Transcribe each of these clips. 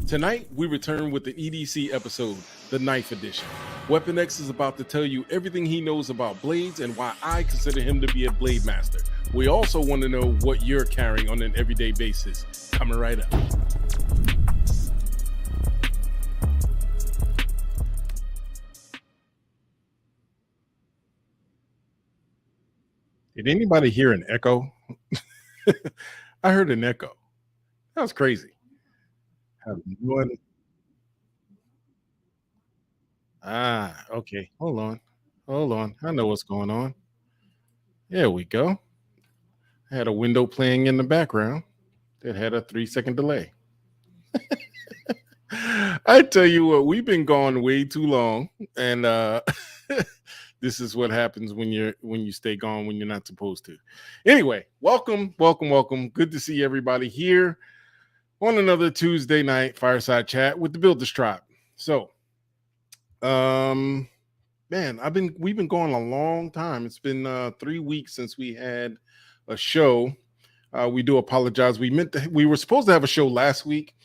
Tonight, we return with the EDC episode, the Knife Edition. Weapon X is about to tell you everything he knows about blades and why I consider him to be a blade master. We also want to know what you're carrying on an everyday basis. Coming right up. Did anybody hear an echo? I heard an echo. That was crazy. Okay. Hold on. I know what's going on. There we go. I had a window playing in the background that had a 3-second delay. I tell you what, we've been gone way too long, and this is what happens when you stay gone when you're not supposed to. Anyway, welcome. Good to see everybody here on another Tuesday night fireside chat with the Builders Tribe. So, man, we've been going a long time. It's been 3 weeks since we had a show. We do apologize. We were supposed to have a show last week,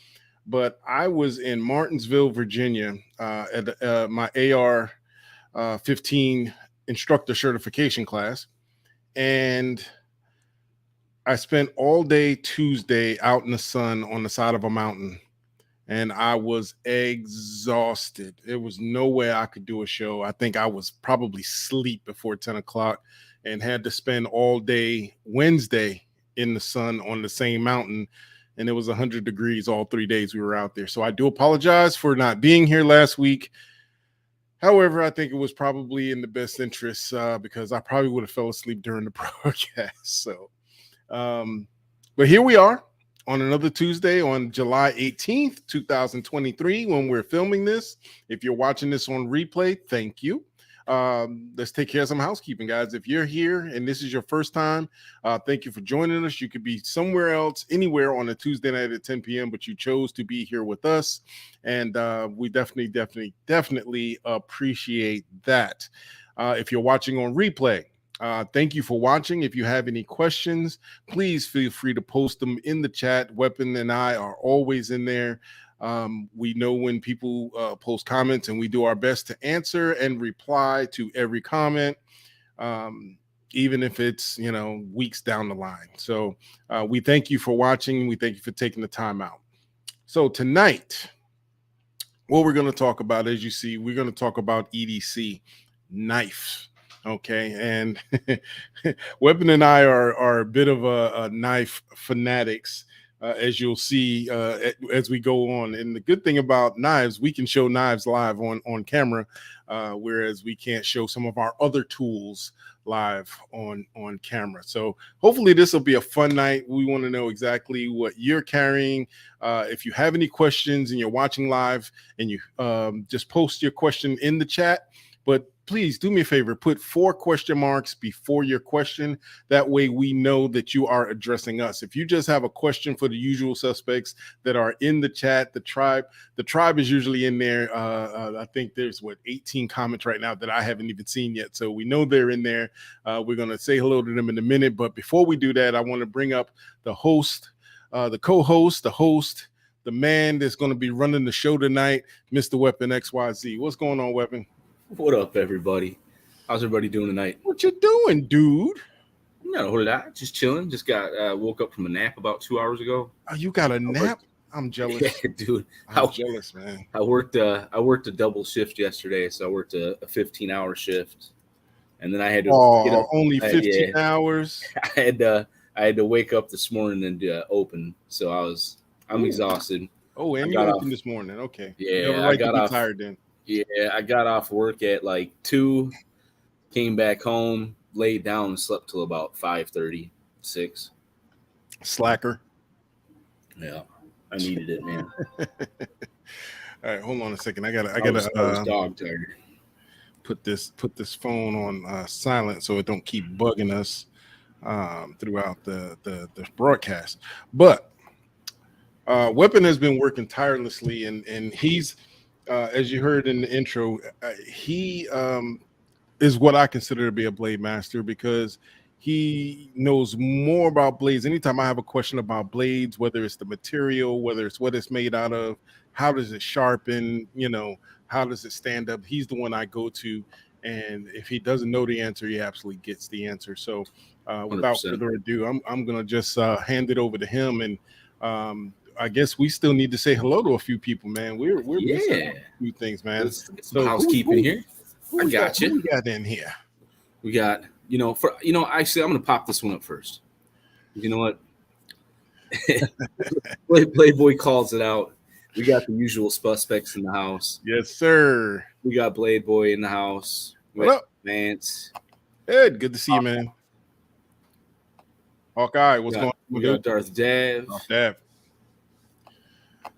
but I was in Martinsville, Virginia, at my AR 15 instructor certification class, and I spent all day Tuesday out in the sun on the side of a mountain, and I was exhausted. There was no way I could do a show. I think I was probably asleep before 10 o'clock and had to spend all day Wednesday in the sun on the same mountain, and it was 100 degrees all 3 days we were out there. So I do apologize for not being here last week. However, I think it was probably in the best interest because I probably would have fell asleep during the broadcast. So, but here we are on another Tuesday on July 18th, 2023, when we're filming this. If you're watching this on replay, thank you. Let's take care of some housekeeping, guys. If you're here and this is your first time, thank you for joining us. You could be somewhere else, anywhere on a Tuesday night at 10 p.m., but you chose to be here with us. And we definitely appreciate that. If you're watching on replay, thank you for watching. If you have any questions, please feel free to post them in the chat. Weapon and I are always in there. We know when people post comments, and we do our best to answer and reply to every comment, even if it's, weeks down the line. So we thank you for watching. We thank you for taking the time out. So tonight, what we're going to talk about, as you see, we're going to talk about EDC knife. Okay, and Weapon and I are a bit of a knife fanatics. As you'll see as we go on. And the good thing about knives, we can show knives live on camera, whereas we can't show some of our other tools live on camera. So hopefully this will be a fun night. We want to know exactly what you're carrying. If you have any questions and you're watching live, and you just post your question in the chat, but please do me a favor, put 4 question marks before your question. That way we know that you are addressing us. If you just have a question for the usual suspects that are in the chat, the tribe is usually in there. I think there's 18 comments right now that I haven't even seen yet. So we know they're in there. We're going to say hello to them in a minute. But before we do that, I want to bring up the host, the co-host, the host, the man that's going to be running the show tonight, Mr. Weapon XYZ. What's going on, Weapon? What up, everybody? How's everybody doing tonight? What you doing, dude? Not a whole lot. Just chilling. Just got woke up from a nap about 2 hours ago. Oh, you got a nap? I'm jealous. Yeah, dude. I'm jealous, man. I worked a double shift yesterday, so I worked a 15-hour shift, and then I had to get up. Only 15 hours. I had to wake up this morning and open, so I'm exhausted. Oh, and you opened this morning. Okay. Yeah, I got off tired then. Yeah, I got off work at like 2, came back home, laid down, and slept till about 5:30, 6. Slacker. Yeah, I needed it, man. All right, hold on a second. I I was gotta dog tired. put this phone on silent so it don't keep bugging us throughout the broadcast. But Weapon has been working tirelessly, and he's as you heard in the intro, he is what I consider to be a blade master because he knows more about blades. Anytime I have a question about blades, whether it's the material, whether it's what it's made out of, how does it sharpen, how does it stand up, he's the one I go to. And if he doesn't know the answer, he absolutely gets the answer. So without 100%. further ado, I'm going to just hand it over to him. And I guess we still need to say hello to a few people, man. We're missing a few things, man. Let's get some housekeeping here. Who I got you. Who we got in here? We got, actually, I'm going to pop this one up first. You know what? Playboy calls it out. We got the usual suspects in the house. Yes, sir. We got Blade Boy in the house. What up, Vance? Ed, good to see you, man. Hawkeye, what's going on? We got Darth Dav. Dav.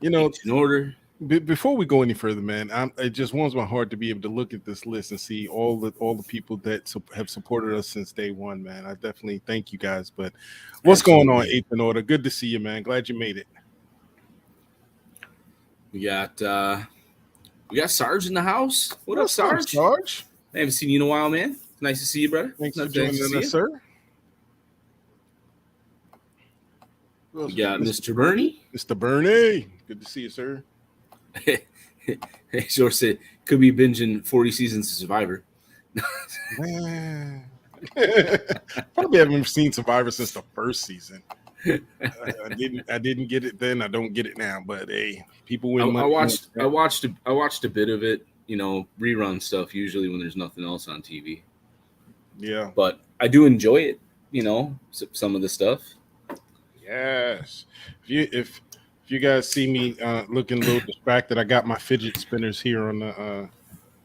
In order. Before we go any further, man, it just warms my heart to be able to look at this list and see all the people that have supported us since day one, man. I definitely thank you guys. But what's going on, Eighth in Order? Good to see you, man. Glad you made it. We got Sarge in the house. What up, Sarge? Sarge? I haven't seen you in a while, man. Nice to see you, brother. Thanks for joining us, sir. We got Mr. Bernie. Mr. Bernie. Good to see you, sir. George said, could be binging 40 seasons of Survivor. Probably haven't seen Survivor since the first season. I didn't get it then. I don't get it now. But hey, people win. I watched a bit of it. Rerun stuff usually when there's nothing else on TV. Yeah, but I do enjoy it. Some of the stuff. Yes. If you guys see me looking a little distracted, I got my fidget spinners here on the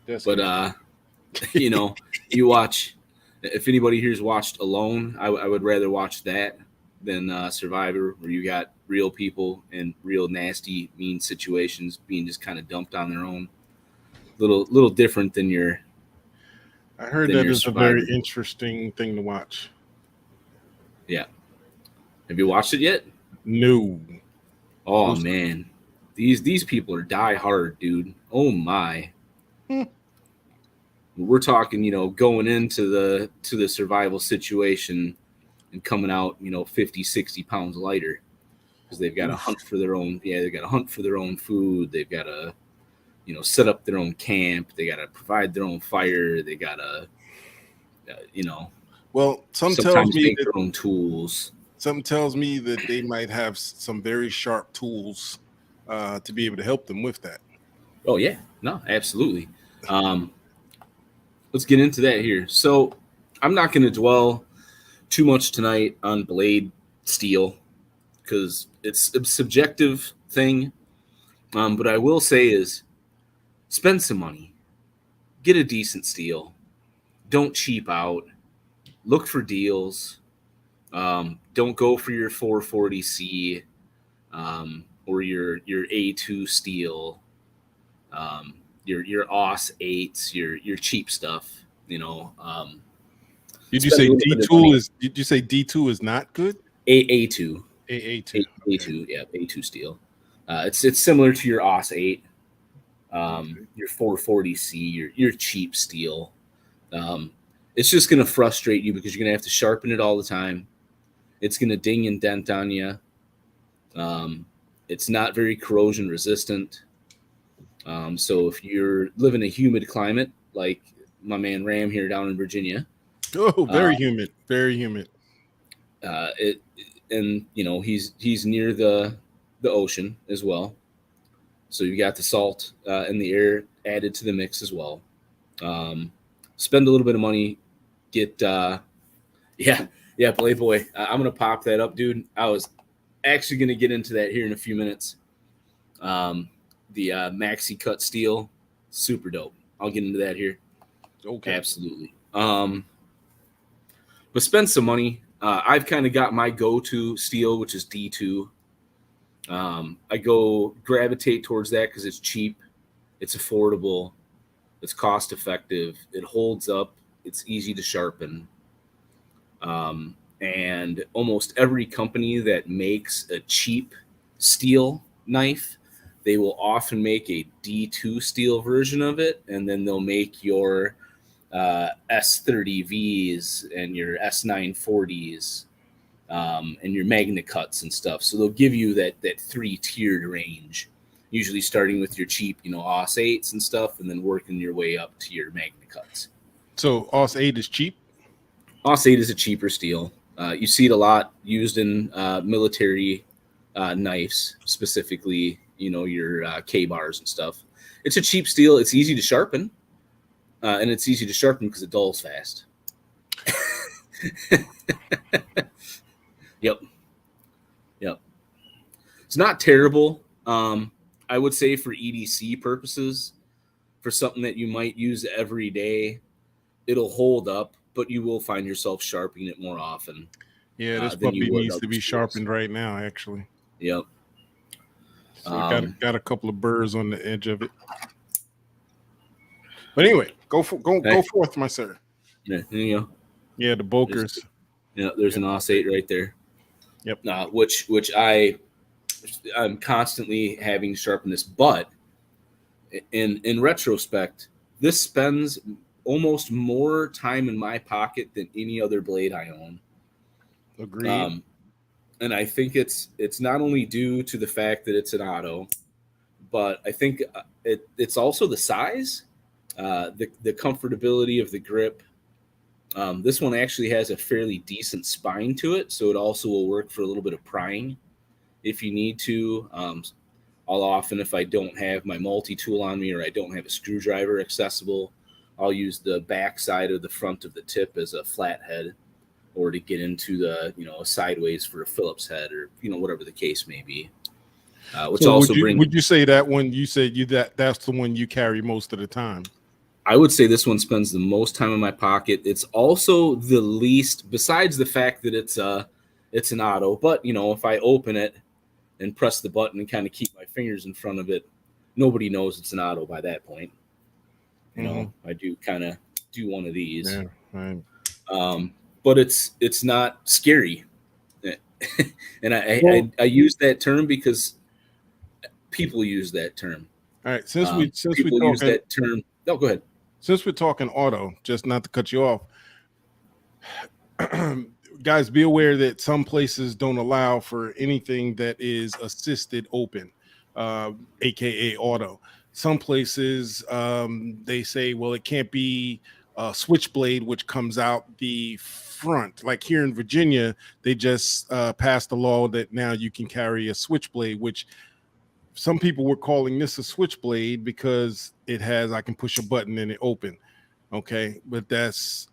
desk. But you watch. If anybody here's watched Alone, I would rather watch that than Survivor, where you got real people in real nasty, mean situations being just kind of dumped on their own. Little different than your. I heard that is Survivor. A very interesting thing to watch. Yeah. Have you watched it yet? No. Oh man, these people are die hard, dude. Oh my. We're talking, going into the survival situation and coming out, 50, 60 pounds lighter because they've got to hunt for their own. Yeah, they've got to hunt for their own food. They've got to, set up their own camp. They got to provide their own fire. They got to, Well, sometimes make their own tools. Something tells me that they might have some very sharp tools to be able to help them with that. Oh, yeah. No, absolutely. Let's get into that here. So I'm not going to dwell too much tonight on blade steel because it's a subjective thing. But I will say is spend some money. Get a decent steel. Don't cheap out. Look for deals. Don't go for your 440C or your A2 steel, your OS 8s, your cheap stuff. Did you say D2 is? Did you say D2 is not good? A2. A2. A2. Yeah, A2 steel. It's similar to your OS 8, your 440C, your cheap steel. It's just going to frustrate you because you're going to have to sharpen it all the time. It's going to ding and dent on you. It's not very corrosion resistant. So if you're living a humid climate, like my man Ram here down in Virginia. Oh, very humid. Very humid. He's near the ocean as well. So you got the salt and the air added to the mix as well. Spend a little bit of money. Get Playboy. I'm gonna pop that up, dude. I was actually gonna get into that here in a few minutes. The maxi cut steel, super dope. I'll get into that here. Okay, absolutely. But spend some money. I've kind of got my go-to steel, which is D2. I gravitate towards that because it's cheap It's affordable. It's cost effective. It holds up. It's easy to sharpen. And almost every company that makes a cheap steel knife, they will often make a D2 steel version of it, and then they'll make your S30Vs and your S940s and your Magna Cuts and stuff. So they'll give you that 3-tiered range, usually starting with your cheap, Aus 8s and stuff, and then working your way up to your Magna Cuts. So Aus 8 is cheap? Aus 8 is a cheaper steel. You see it a lot used in military knives, specifically, your K-bars and stuff. It's a cheap steel. It's easy to sharpen, and it's easy to sharpen because it dulls fast. Yep. It's not terrible. I would say for EDC purposes, for something that you might use every day, it'll hold up, but you will find yourself sharpening it more often. Yeah, this puppy needs to be sharpened right now, actually. Yep. So got a couple of burrs on the edge of it. But anyway, go forth, my sir. Yeah, there you go. Yeah, the Bokers. There's an Aus 8 right there. Yep. Which I'm constantly having to sharpen this, but in retrospect, this spends almost more time in my pocket than any other blade I own. Agreed. And I think it's not only due to the fact that it's an auto, but I think it's also the size, the comfortability of the grip. This one actually has a fairly decent spine to it, so it also will work for a little bit of prying if you need to. I'll often, if I don't have my multi-tool on me or I don't have a screwdriver accessible, I'll use the back side or the front of the tip as a flathead, or to get into the, sideways for a Phillips head, or, whatever the case may be. Which so also would you say that one, you said that's the one you carry most of the time? I would say this one spends the most time in my pocket. It's also the least, besides the fact that it's an auto, but if I open it and press the button and kind of keep my fingers in front of it, nobody knows it's an auto by that point. I do kind of do one of these. Yeah, right. But it's not scary. And I use that term because people use that term. All right. Since we use that term. No, go ahead. Since we're talking auto, just not to cut you off, guys, be aware that some places don't allow for anything that is assisted open, aka auto. Some places they say, well, it can't be a switchblade, which comes out the front. Like here in Virginia, they just passed a law that now you can carry a switchblade, which some people were calling this a switchblade because I can push a button and it open. Okay. But it's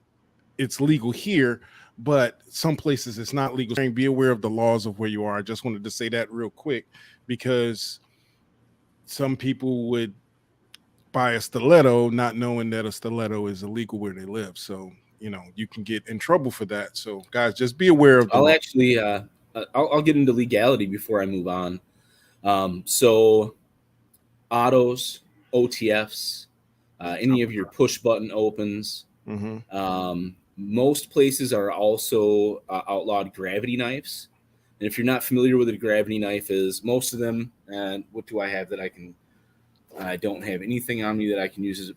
legal here, but some places it's not legal. Be aware of the laws of where you are. I just wanted to say that real quick because some people would buy a stiletto not knowing that a stiletto is illegal where they live. So, you can get in trouble for that. So guys, just be aware of I'll actually, I'll get into legality before I move on. So autos, OTFs, any of your push button opens, most places are also outlawed gravity knives. And if you're not familiar with what a gravity knife is, most of them, and what do I have that I don't have anything on me that I can use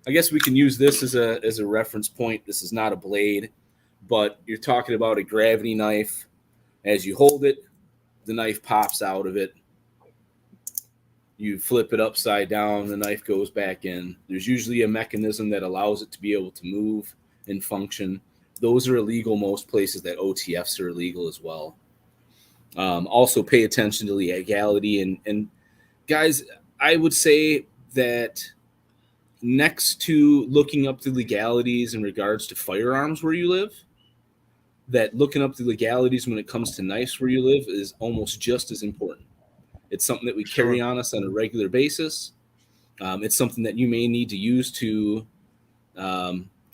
I guess we can use this as a reference point. This is not a blade, but you're talking about a gravity knife. As you hold it, the knife pops out of it. You flip it upside down, the knife goes back in. There's usually a mechanism that allows it to be able to move and function. Those are illegal most places. That OTFs are illegal as well. Also pay attention to legality. And guys, I would say that next to looking up the legalities in regards to firearms where you live, that looking up the legalities when it comes to knives where you live is almost just as important. It's something that we carry on us on a regular basis. It's something that you may need to use to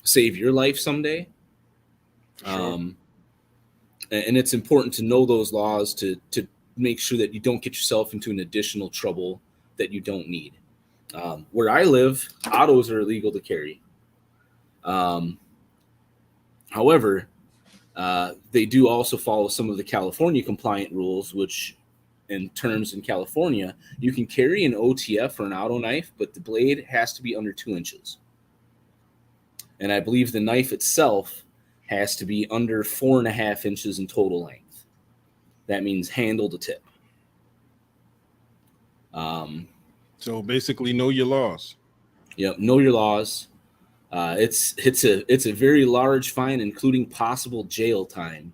save your life someday. And it's important to know those laws to make sure that you don't get yourself into an additional trouble that you don't need. Where I live, autos are illegal to carry. However, they do also follow some of the California compliant rules, which in terms in California, you can carry an OTF or an auto knife, but the blade has to be under 2 inches. And I believe the knife itself has to be under 4.5 inches in total length. That means handle to tip. So basically, know your laws. Yep, know your laws. It's a very large fine, including possible jail time.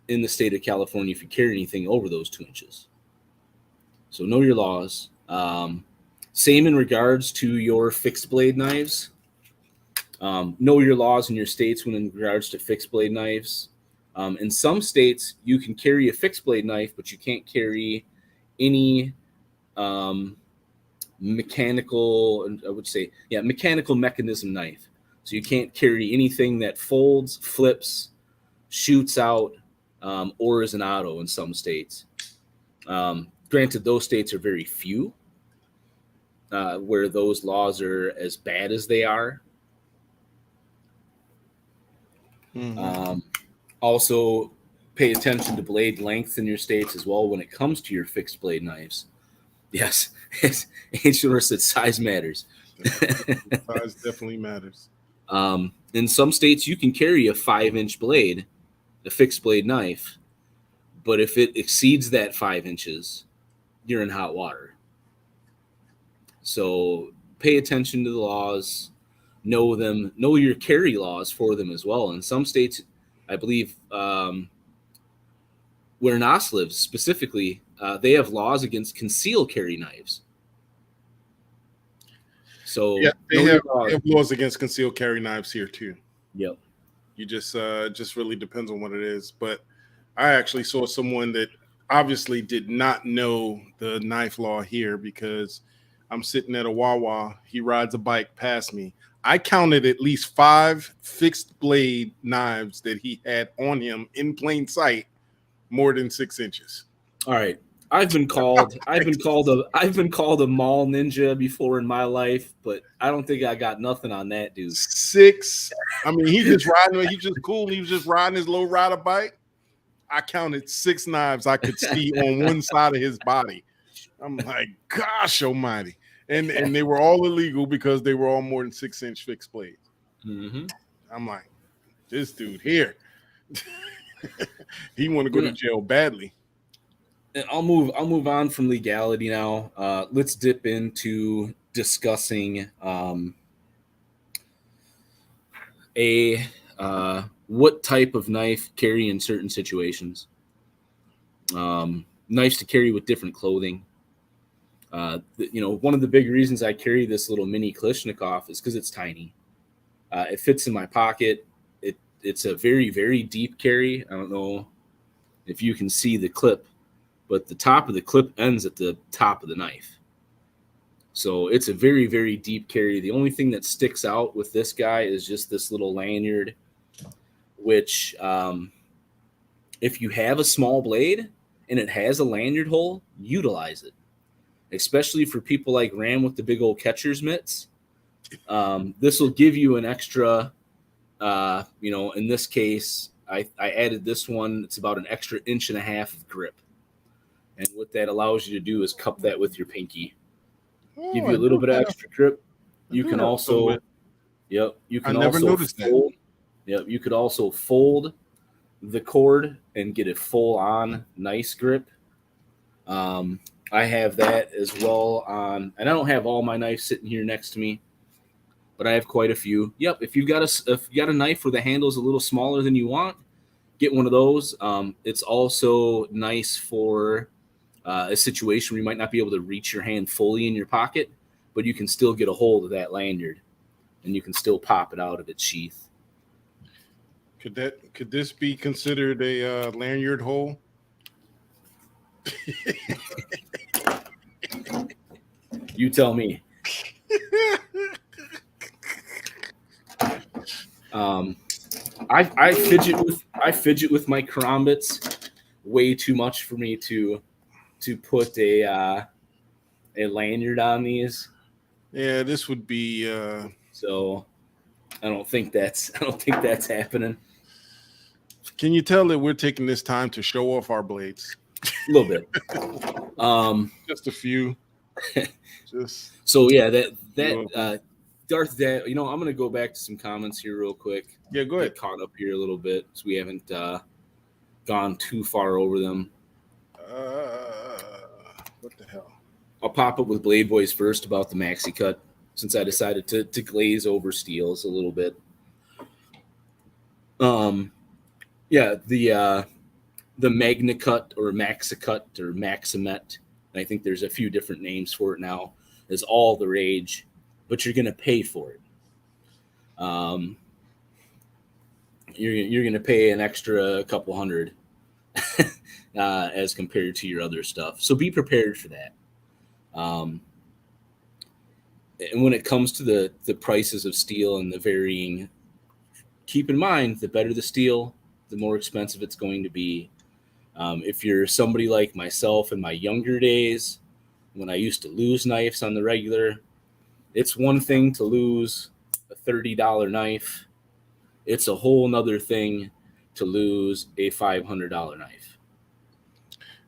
In the state of California, if you carry anything over those 2 inches. So know your laws. Same in regards to your fixed blade knives. Know your laws in your states when in regards to fixed blade knives. In some states, you can carry a fixed blade knife, but you can't carry any mechanical mechanism knife. So you can't carry anything that folds, flips, shoots out, or is an auto in some states. Granted, those states are very few where those laws are as bad as they are. Mm-hmm. Also, pay attention to blade length in your states as well when it comes to your fixed blade knives. Yes, H. said size matters. Size definitely matters. In some states, you can carry a 5-inch blade, a fixed blade knife, but if it exceeds that 5 inches, you're in hot water. So pay attention to the laws, know them, know your carry laws for them as well. In some states, I believe where Nas lives specifically, they have laws against concealed carry knives. So yeah, they have laws against concealed carry knives here too. Yep. You just really depends on what it is. But I actually saw someone that obviously did not know the knife law here because I'm sitting at a Wawa. He rides a bike past me. I counted at least 5 fixed blade knives that he had on him in plain sight, more than 6 inches. All right. I've been called a mall ninja before in my life, but I don't think I got nothing on that dude. 6. I mean, he's just cool. He was just riding his low rider bike. I counted 6 knives I could see on one side of his body. I'm like, gosh almighty. And they were all illegal because they were all more than 6-inch fixed blades. Mm-hmm. I'm like, this dude here, he want to go to jail badly. I'll move on from legality now. Let's dip into discussing what type of knife carry in certain situations. Knives to carry with different clothing. One of the big reasons I carry this little mini Kalashnikov is because it's tiny. It fits in my pocket. It's a very, very deep carry. I don't know if you can see the clip, but the top of the clip ends at the top of the knife. So it's a very, very deep carry. The only thing that sticks out with this guy is just this little lanyard, which if you have a small blade and it has a lanyard hole, utilize it. Especially for people like Ram with the big old catcher's mitts. This will give you an extra, in this case, I added this one. It's about an extra 1.5 inches of grip. And what that allows you to do is cup that with your pinky. Give you a little bit of extra grip. You can also, you can also fold. Yep, you could also fold the cord and get a full-on nice grip. I have that as well on, and I don't have all my knives sitting here next to me, but I have quite a few. Yep, if you've got a knife where the handle is a little smaller than you want, get one of those. It's also nice for a situation where you might not be able to reach your hand fully in your pocket, but you can still get a hold of that lanyard, and you can still pop it out of its sheath. Could this be considered a lanyard hole? You tell me. I fidget with my karambits way too much for me to put a a lanyard on these. Yeah, this would be. So I don't think that's happening. Can you tell that we're taking this time to show off our blades? A little bit. Just a few. Just so yeah, that Darth Dad. I'm gonna go back to some comments here real quick. Yeah, go ahead. Get caught up here a little bit, so we haven't gone too far over them. What the hell? I'll pop up with Blade Boys first about the maxi cut, since I decided to glaze over steels a little bit. Yeah, the Magna Cut or Maxicut or Maximet, and I think there's a few different names for it now, is all the rage, but you're gonna pay for it. You're gonna pay an extra couple hundred as compared to your other stuff. So be prepared for that. And when it comes to the prices of steel and the varying, keep in mind, the better the steel, the more expensive it's going to be. If you're somebody like myself in my younger days, when I used to lose knives on the regular, it's one thing to lose a $30 knife. It's a whole nother thing to lose a $500 knife.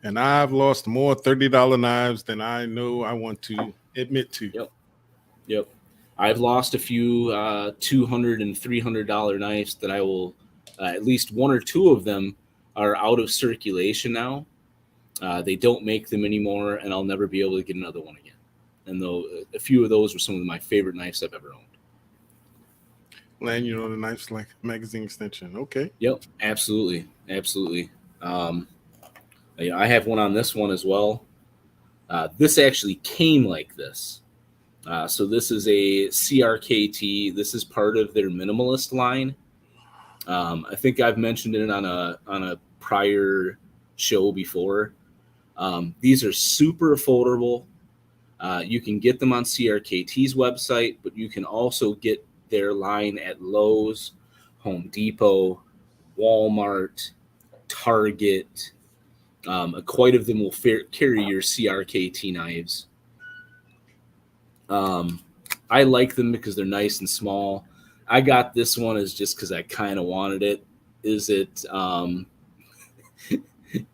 And I've lost more $30 knives than I know I want to admit to. Yep. I've lost a few $200 and $300 knives that I will, at least one or two of them are out of circulation now. They don't make them anymore, and I'll never be able to get another one again. And though a few of those were some of my favorite knives I've ever owned. And the knife's like magazine extension. Okay. Yep, absolutely. I have one on this one as well. This actually came like this. So this is a CRKT. This is part of their minimalist line. I think I've mentioned it on a prior show before. These are super affordable. You can get them on CRKT's website, but you can also get their line at Lowe's, Home Depot, Walmart, Target. Quite of them will carry your CRKT knives. I like them because they're nice and small. I got this one as just because I kind of wanted it. Is it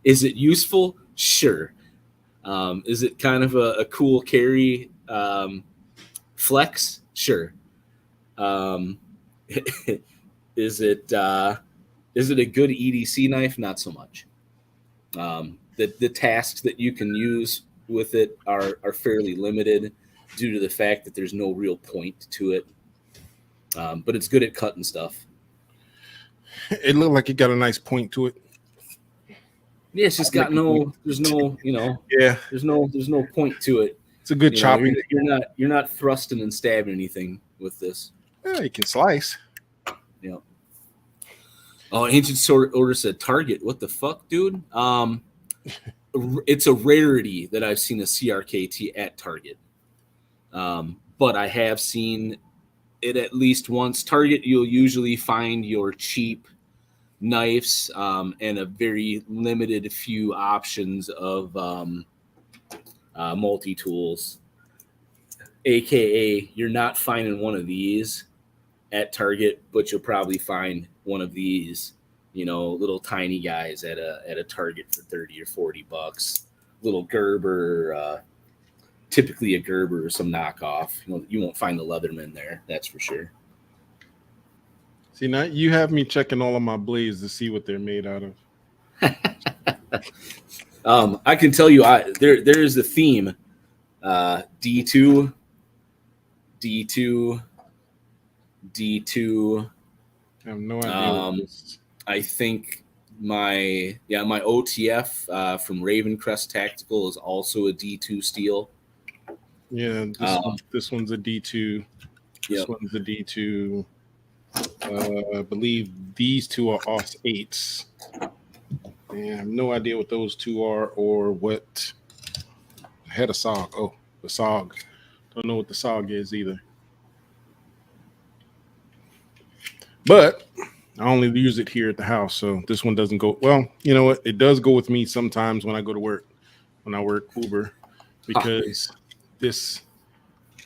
useful? Sure. Is it kind of a cool carry flex? Sure. Is it a good EDC knife? Not so much. The tasks that you can use with it are fairly limited due to the fact that there's no real point to it. But it's good at cutting stuff. It looked like it got a nice point to it. Yeah, it's just got there's no point to it. It's a good chopping. You're not thrusting and stabbing anything with this. Yeah, you can slice. Yeah. Oh, Ancient Order said Target. What the fuck, dude? It's a rarity that I've seen a CRKT at Target. But I have seen it at least once. Target, you'll usually find your cheap knives and a very limited few options of multi-tools. AKA, you're not finding one of these at Target, but you'll probably find one of these, little tiny guys at a Target for $30 or $40. Little Gerber, typically a Gerber or some knockoff. You won't find the Leatherman there, that's for sure. See, now you have me checking all of my blades to see what they're made out of. I can tell you, there is the theme. D2. I have no idea. I think my OTF from Ravencrest Tactical is also a D2 steel. Yeah, this one's a D2. This one's a D2. I believe these two are OS 8s. And I have no idea what those two are or what. I had a SOG. Oh, the SOG. Don't know what the SOG is either. But I only use it here at the house, so this one doesn't go. Well, you know what? It does go with me sometimes when I go to work, when I work Uber, because this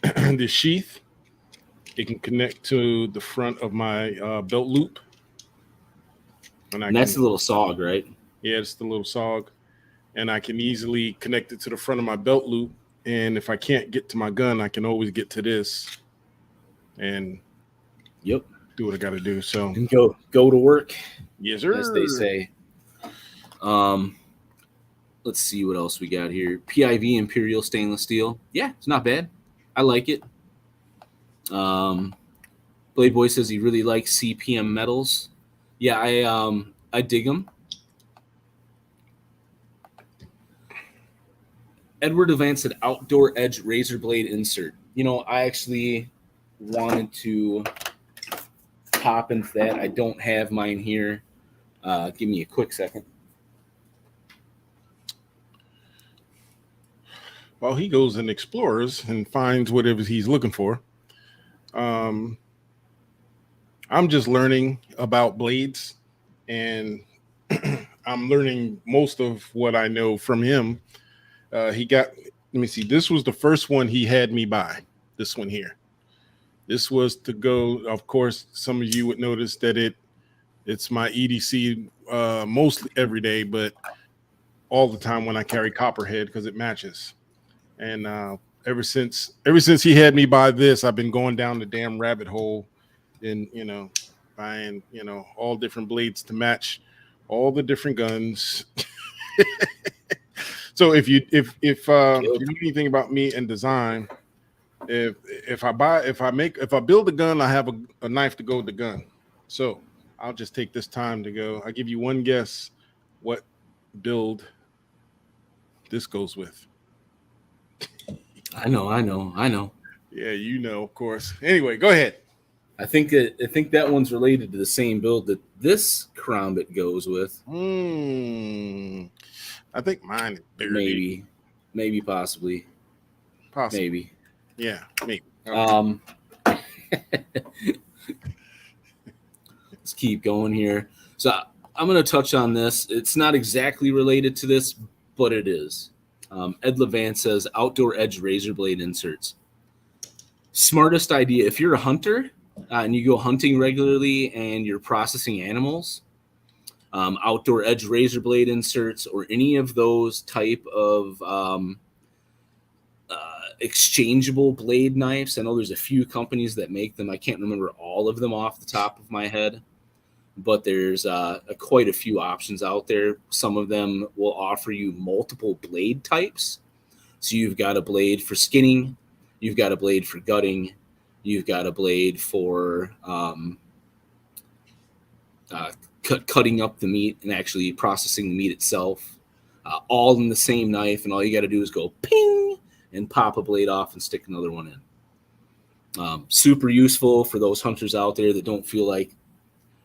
this sheath. It can connect to the front of my belt loop, and that's the little sawg, right? Yeah, it's the little sawg, and I can easily connect it to the front of my belt loop. And if I can't get to my gun, I can always get to this, and do what I got to do. So and go to work. Yes, sir. As they say. Let's see what else we got here. PIV Imperial stainless steel. Yeah, it's not bad. I like it. Blade Boy says he really likes CPM metals. Yeah, I dig them. Edward Evans said outdoor edge razor blade insert. You know, I actually wanted to pop into that. I don't have mine here. Give me a quick second. Well, he goes and explores and finds whatever he's looking for. I'm just learning about blades, and I'm learning most of what I know from him. He got, let me see, this was the first one he had me buy, this one here. This was to go, of course, some of you would notice that it's my EDC mostly every day, but all the time when I carry Copperhead because it matches. And ever since he had me buy this, I've been going down the damn rabbit hole in, buying, all different blades to match all the different guns. So if you know anything about me and design, if I build a gun, I have a knife to go with the gun. So I'll just take this time to go. I'll give you one guess what build this goes with. I know. Yeah, of course. Anyway, go ahead. I think that one's related to the same build that this Karambit goes with. I think mine is bigger. Maybe, possibly. Maybe. Yeah, maybe. Let's keep going here. So I'm going to touch on this. It's not exactly related to this, but it is. Ed Levant says outdoor edge razor blade inserts. Smartest idea. If you're a hunter and you go hunting regularly and you're processing animals, outdoor edge razor blade inserts or any of those type of exchangeable blade knives. I know there's a few companies that make them. I can't remember all of them off the top of my head, but there's quite a few options out there. Some of them will offer you multiple blade types. So you've got a blade for skinning, you've got a blade for gutting, you've got a blade for cutting up the meat and actually processing the meat itself, all in the same knife. And all you got to do is go ping and pop a blade off and stick another one in. Super useful for those hunters out there that don't feel like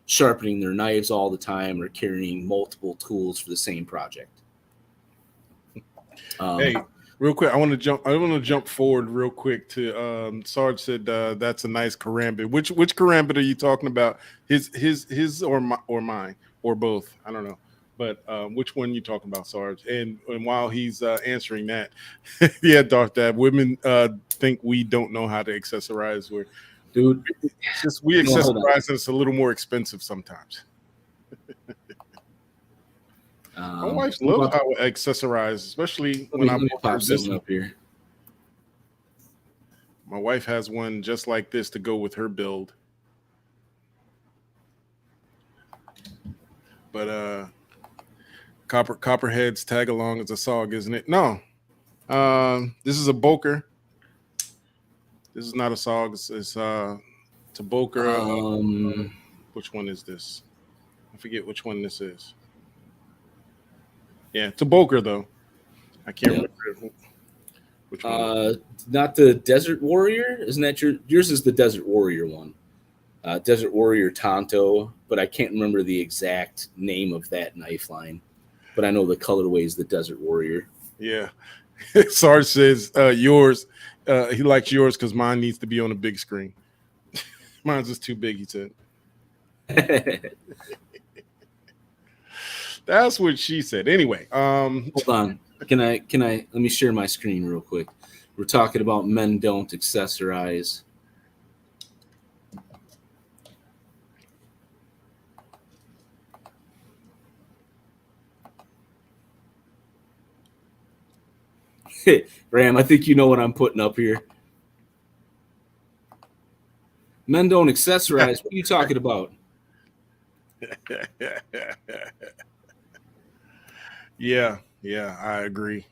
sharpening their knives all the time or carrying multiple tools for the same project. Hey, real quick, I want to jump forward real quick to Sarge said that's a nice Karambit. Which Karambit are you talking about? His or mine or both? I don't know. But which one are you talking about, Sarge? And while he's answering that, yeah, Darth Dad, women think we don't know how to accessorize. Dude, it's just we accessorize and it's a little more expensive sometimes. My wife loves how I accessorize, especially when I pop this up here. My wife has one just like this to go with her build. But Copperhead's tag along is a SOG, isn't it? No. This is a Boker. This is not a SOG. It's a Boker. Which one is this? I forget which one this is. Yeah, it's a Boker though. I can't remember which one. Not the Desert Warrior. Isn't that yours? Is the Desert Warrior one? Desert Warrior Tonto, but I can't remember the exact name of that knife line. But I know the colorway is the Desert Warrior. Yeah. Sarge says yours. He likes yours because mine needs to be on a big screen. Mine's just too big, he said. That's what she said. Anyway, hold on. Can I let me share my screen real quick. We're talking about men don't accessorize. Ram, I think you know what I'm putting up here. Men don't accessorize. What are you talking about? Yeah, I agree.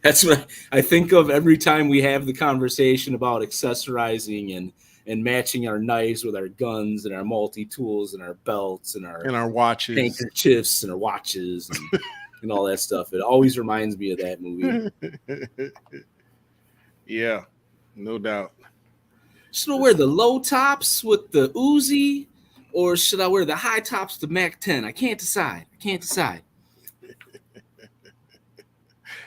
That's what I think of every time we have the conversation about accessorizing and matching our knives with our guns and our multi-tools and our belts and our watches, handkerchiefs and our watches and all that stuff. It always reminds me of that movie. Yeah, no doubt. Should I wear the low tops with the Uzi, or should I wear the high tops to Mac 10? I can't decide.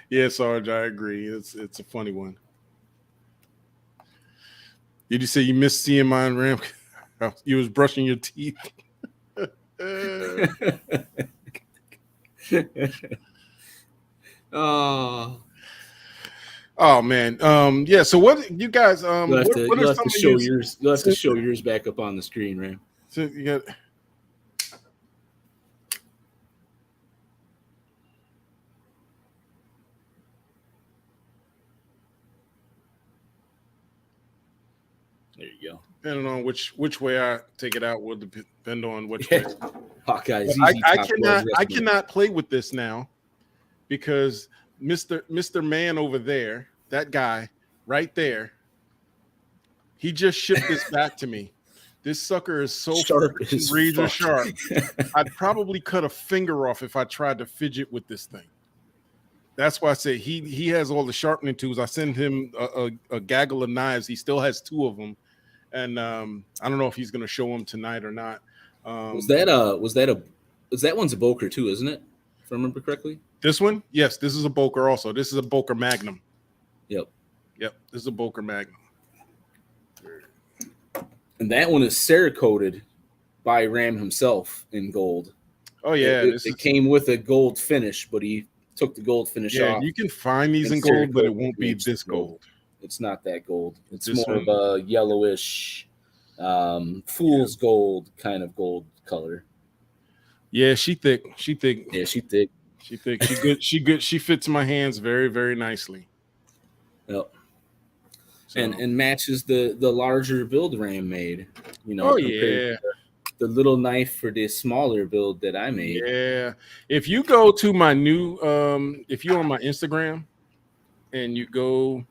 Yeah, Sarge, I agree. It's a funny one. Did you say you missed seeing mine, Ram? You was brushing your teeth. Oh man. Yeah. So what you guys? You'll have What are some to of show your? yours. You'll have to show yours back up on the screen, Ram. So you got. There you go. Depending on which way I take it out will depend on which way. Hawkeyes. I cannot play with this now because Mr. Man over there, that guy right there, he just shipped this back to me. This sucker is so sharp, razor sharp. I'd probably cut a finger off if I tried to fidget with this thing. That's why I say he has all the sharpening tools. I send him a gaggle of knives. He still has 2 of them, and I don't know if he's going to show them tonight or not. That one's a Boker too, isn't it? If I remember correctly. This one, yes, this is a Boker also. This is a Boker Magnum. Yep. This is a Boker Magnum. And that one is Cerakoted by Ram himself in gold. Oh yeah, it came with a gold finish, but he took the gold finish off. You can find these in gold, but it won't be this gold. It's not that gold. It's more of a yellowish, fool's gold kind of gold color. Yeah, she thick. Yeah, she thick. She thick. She good. She good. She fits my hands very, very nicely. Yep. So. And matches the larger build Ram made. You know. Oh yeah. The little knife for the smaller build that I made. Yeah. If you go to my new, if you're on my Instagram and you go,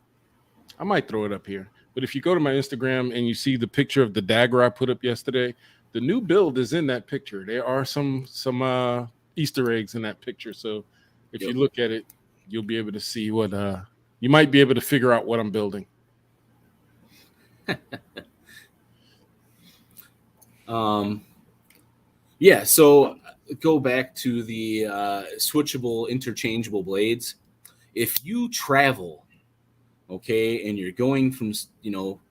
I might throw it up here, but if you go to my Instagram and you see the picture of the dagger I put up yesterday, the new build is in that picture. There are some Easter eggs in that picture. So if you look at it, you'll be able to see what, you might be able to figure out what I'm building. So go back to the switchable, interchangeable blades. If you travel, okay, and you're going from,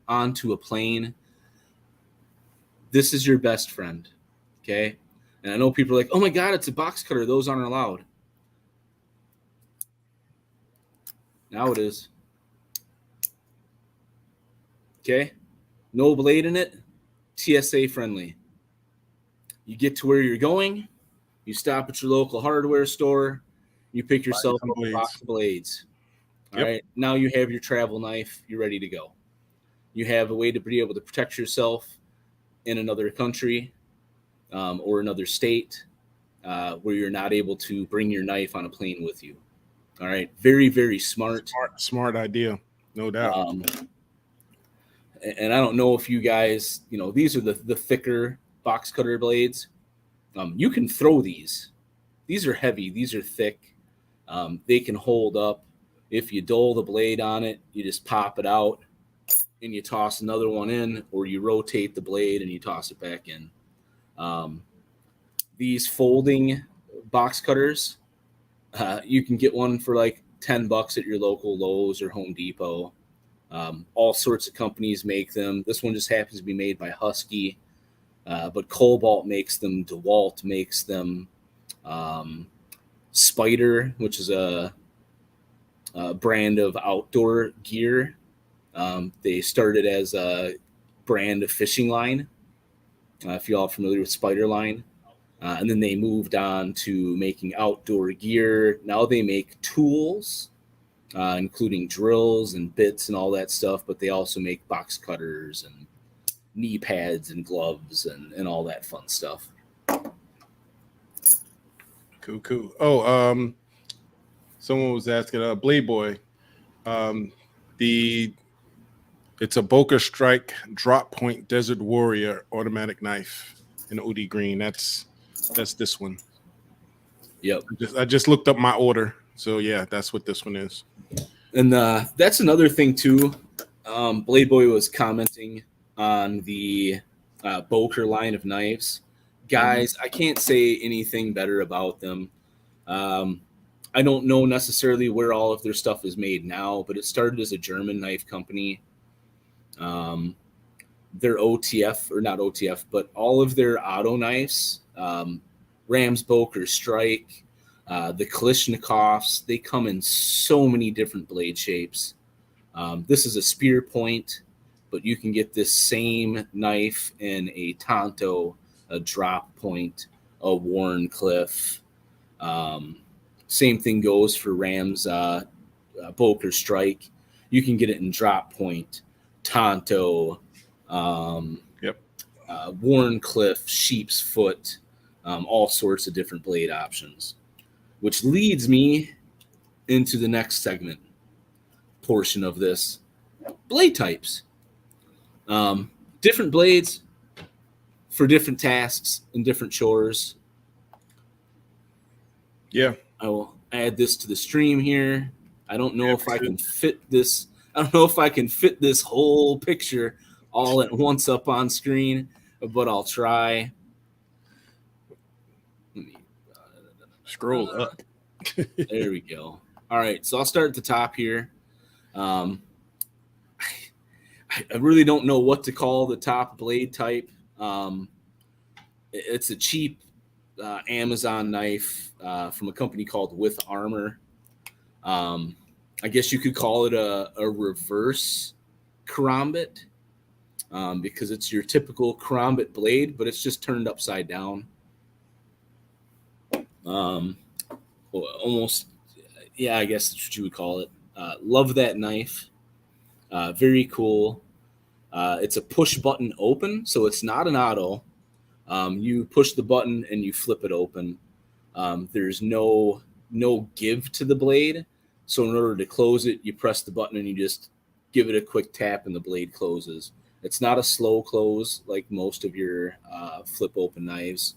onto a plane, this is your best friend, okay? And I know people are like, oh my God, it's a box cutter. Those aren't allowed. Now it is. Okay? No blade in it. TSA friendly. You get to where you're going, you stop at your local hardware store, you pick yourself up a box of blades. All right, now you have your travel knife, you're ready to go. You have a way to be able to protect yourself in another country or another state where you're not able to bring your knife on a plane with you. All right, very, very smart. Smart idea, no doubt. And I don't know if you guys, these are the thicker box cutter blades. You can throw these. These are heavy. These are thick. They can hold up. If you dull the blade on it, you just pop it out and you toss another one in, or you rotate the blade and you toss it back in. These folding box cutters, you can get one for like $10 at your local Lowe's or Home Depot. All sorts of companies make them. This one just happens to be made by Husky. but Cobalt makes them, DeWalt makes them, Spider, which is a brand of outdoor gear. They started as a brand of fishing line, if you all are familiar with Spider line. And then they moved on to making outdoor gear. Now they make tools, including drills and bits and all that stuff, but they also make box cutters and knee pads and gloves and all that fun stuff. Cool. Oh, someone was asking, Blade Boy, it's a Boca Strike Drop Point Desert Warrior automatic knife in OD green. That's this one. Yep. I just looked up my order, so yeah, that's what this one is. And that's another thing too. Blade Boy was commenting on the Boker line of knives. Guys, I can't say anything better about them. I don't know necessarily where all of their stuff is made now, but it started as a German knife company. Their OTF, or not OTF, but all of their auto knives, Rams, Boker, Strike, the Kalishnikovs, they come in so many different blade shapes. This is a spear point, but you can get this same knife in a Tonto, a drop point, a Warncliffe. Same thing goes for Rams, Boker Strike. You can get it in drop point, Tonto, Warncliffe, sheep's foot, all sorts of different blade options, which leads me into the next segment portion of this: blade types. Different blades for different tasks and different chores. Yeah. I will add this to the stream here. I don't know if I can fit this. I don't know if I can fit this whole picture all at once up on screen, but I'll try. Scroll up. There we go. All right, so I'll start at the top here. I really don't know what to call the top blade type. It's a cheap Amazon knife from a company called With Armor. I guess you could call it a reverse karambit, because it's your typical karambit blade, but it's just turned upside down. Almost, yeah, I guess that's what you would call it. Love that knife. Very cool. It's a push button open, so it's not an auto. You push the button and you flip it open. There's no give to the blade. So in order to close it, you press the button and you just give it a quick tap and the blade closes. It's not a slow close like most of your flip open knives.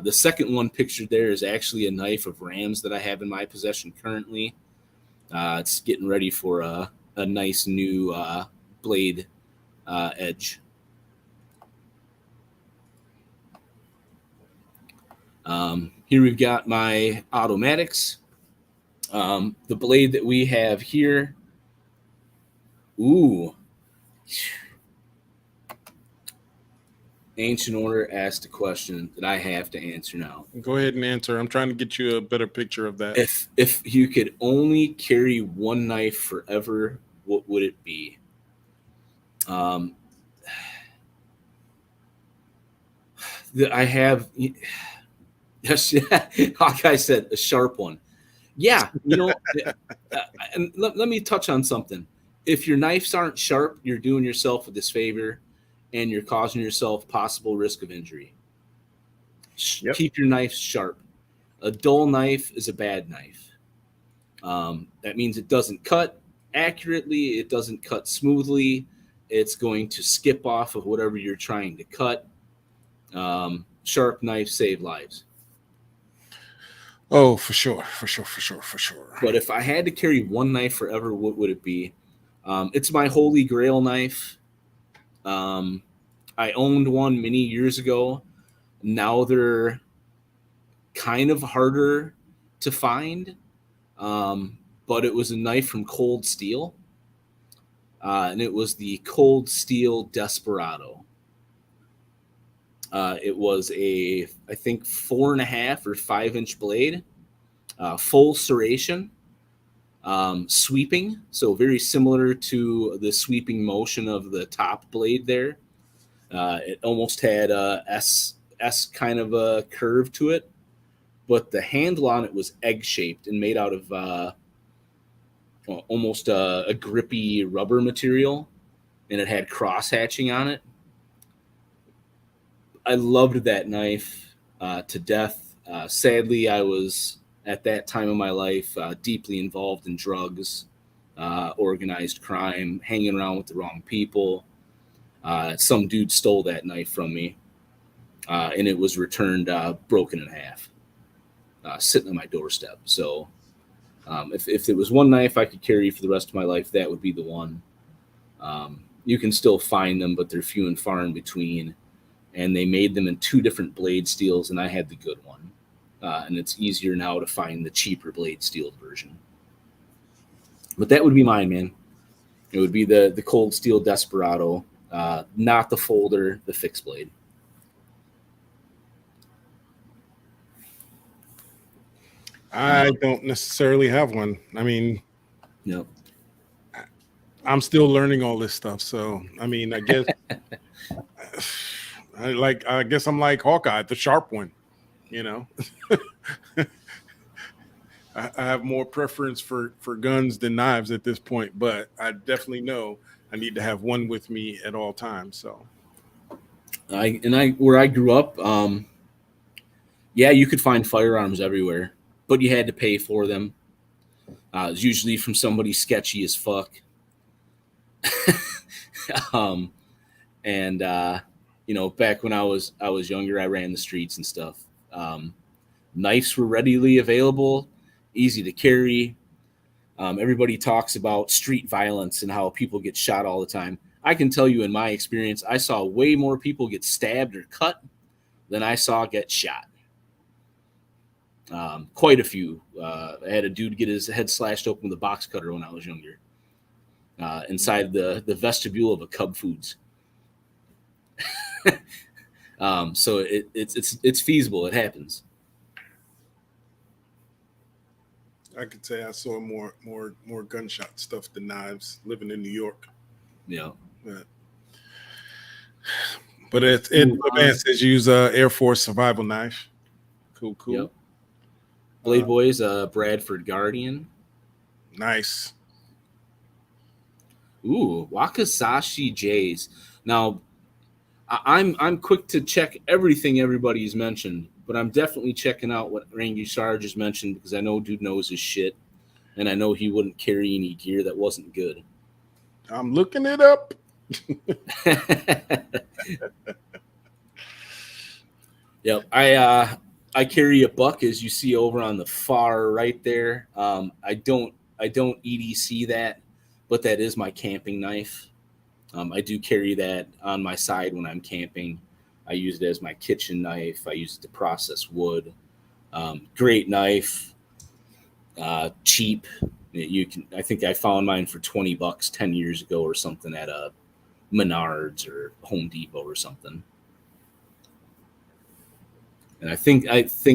The second one pictured there is actually a knife of Rams that I have in my possession currently. It's getting ready for a nice new blade edge. Here we've got my automatics. The blade that we have here. Ooh. Ancient Order asked a question that I have to answer now. Go ahead and answer. I'm trying to get you a better picture of that. If you could only carry one knife forever, what would it be? I have, yes, like I said, a sharp one. Yeah, and let me touch on something. If your knives aren't sharp, you're doing yourself a disfavor, and you're causing yourself possible risk of injury. Yep. Keep your knife sharp. A dull knife is a bad knife. That means it doesn't cut accurately. It doesn't cut smoothly. It's going to skip off of whatever you're trying to cut. Sharp knives save lives. Oh, for sure. But if I had to carry one knife forever, what would it be? It's my holy grail knife. I owned one many years ago. Now they're kind of harder to find, but it was a knife from Cold Steel, and it was the Cold Steel Desperado. It was I think 4.5 or 5-inch blade, full serration, sweeping. So very similar to the sweeping motion of the top blade there. It almost had a S kind of a curve to it, but the handle on it was egg shaped and made out of almost a grippy rubber material, and it had cross hatching on it. I loved that knife to death. Sadly, I was at that time of my life deeply involved in drugs, organized crime, hanging around with the wrong people. Some dude stole that knife from me, and it was returned broken in half, sitting on my doorstep. So if there was one knife I could carry for the rest of my life, that would be the one. You can still find them, but they're few and far in between. And they made them in 2 different blade steels, and I had the good one. And it's easier now to find the cheaper blade steel version. But that would be mine, man. It would be the Cold Steel Desperado, not the folder, the fixed blade. I don't necessarily have one. I mean, no. I'm still learning all this stuff. So, I mean, I guess I guess I'm like Hawkeye, the sharp one, you know. I have more preference for guns than knives at this point, but I definitely know I need to have one with me at all times. So, where I grew up, yeah, you could find firearms everywhere, but you had to pay for them. It was usually from somebody sketchy as fuck. Back when I was younger, I ran the streets and stuff. Knives were readily available, easy to carry. Everybody talks about street violence and how people get shot all the time. I can tell you in my experience, I saw way more people get stabbed or cut than I saw get shot. Quite a few. I had a dude get his head slashed open with a box cutter when I was younger, inside the vestibule of a Cub Foods. So it's feasible. It happens. I could say I saw more gunshot stuff than knives living in New York. Yeah. But it says use Air Force survival knife. Cool. Yep. Blade Boys, Bradford Guardian. Nice. Ooh, Wakasashi J's. Now, I'm quick to check everything everybody's mentioned, but I'm definitely checking out what Rangy Sarge has mentioned because I know dude knows his shit, and I know he wouldn't carry any gear that wasn't good. I'm looking it up. Yep, I carry a buck, as you see over on the far right there. I don't EDC that, but that is my camping knife. I do carry that on my side when I'm camping. I use it as my kitchen knife. I use it to process wood. Great knife, cheap. I think I found mine for $20 10 years ago or something at a Menards or Home Depot or something. And I think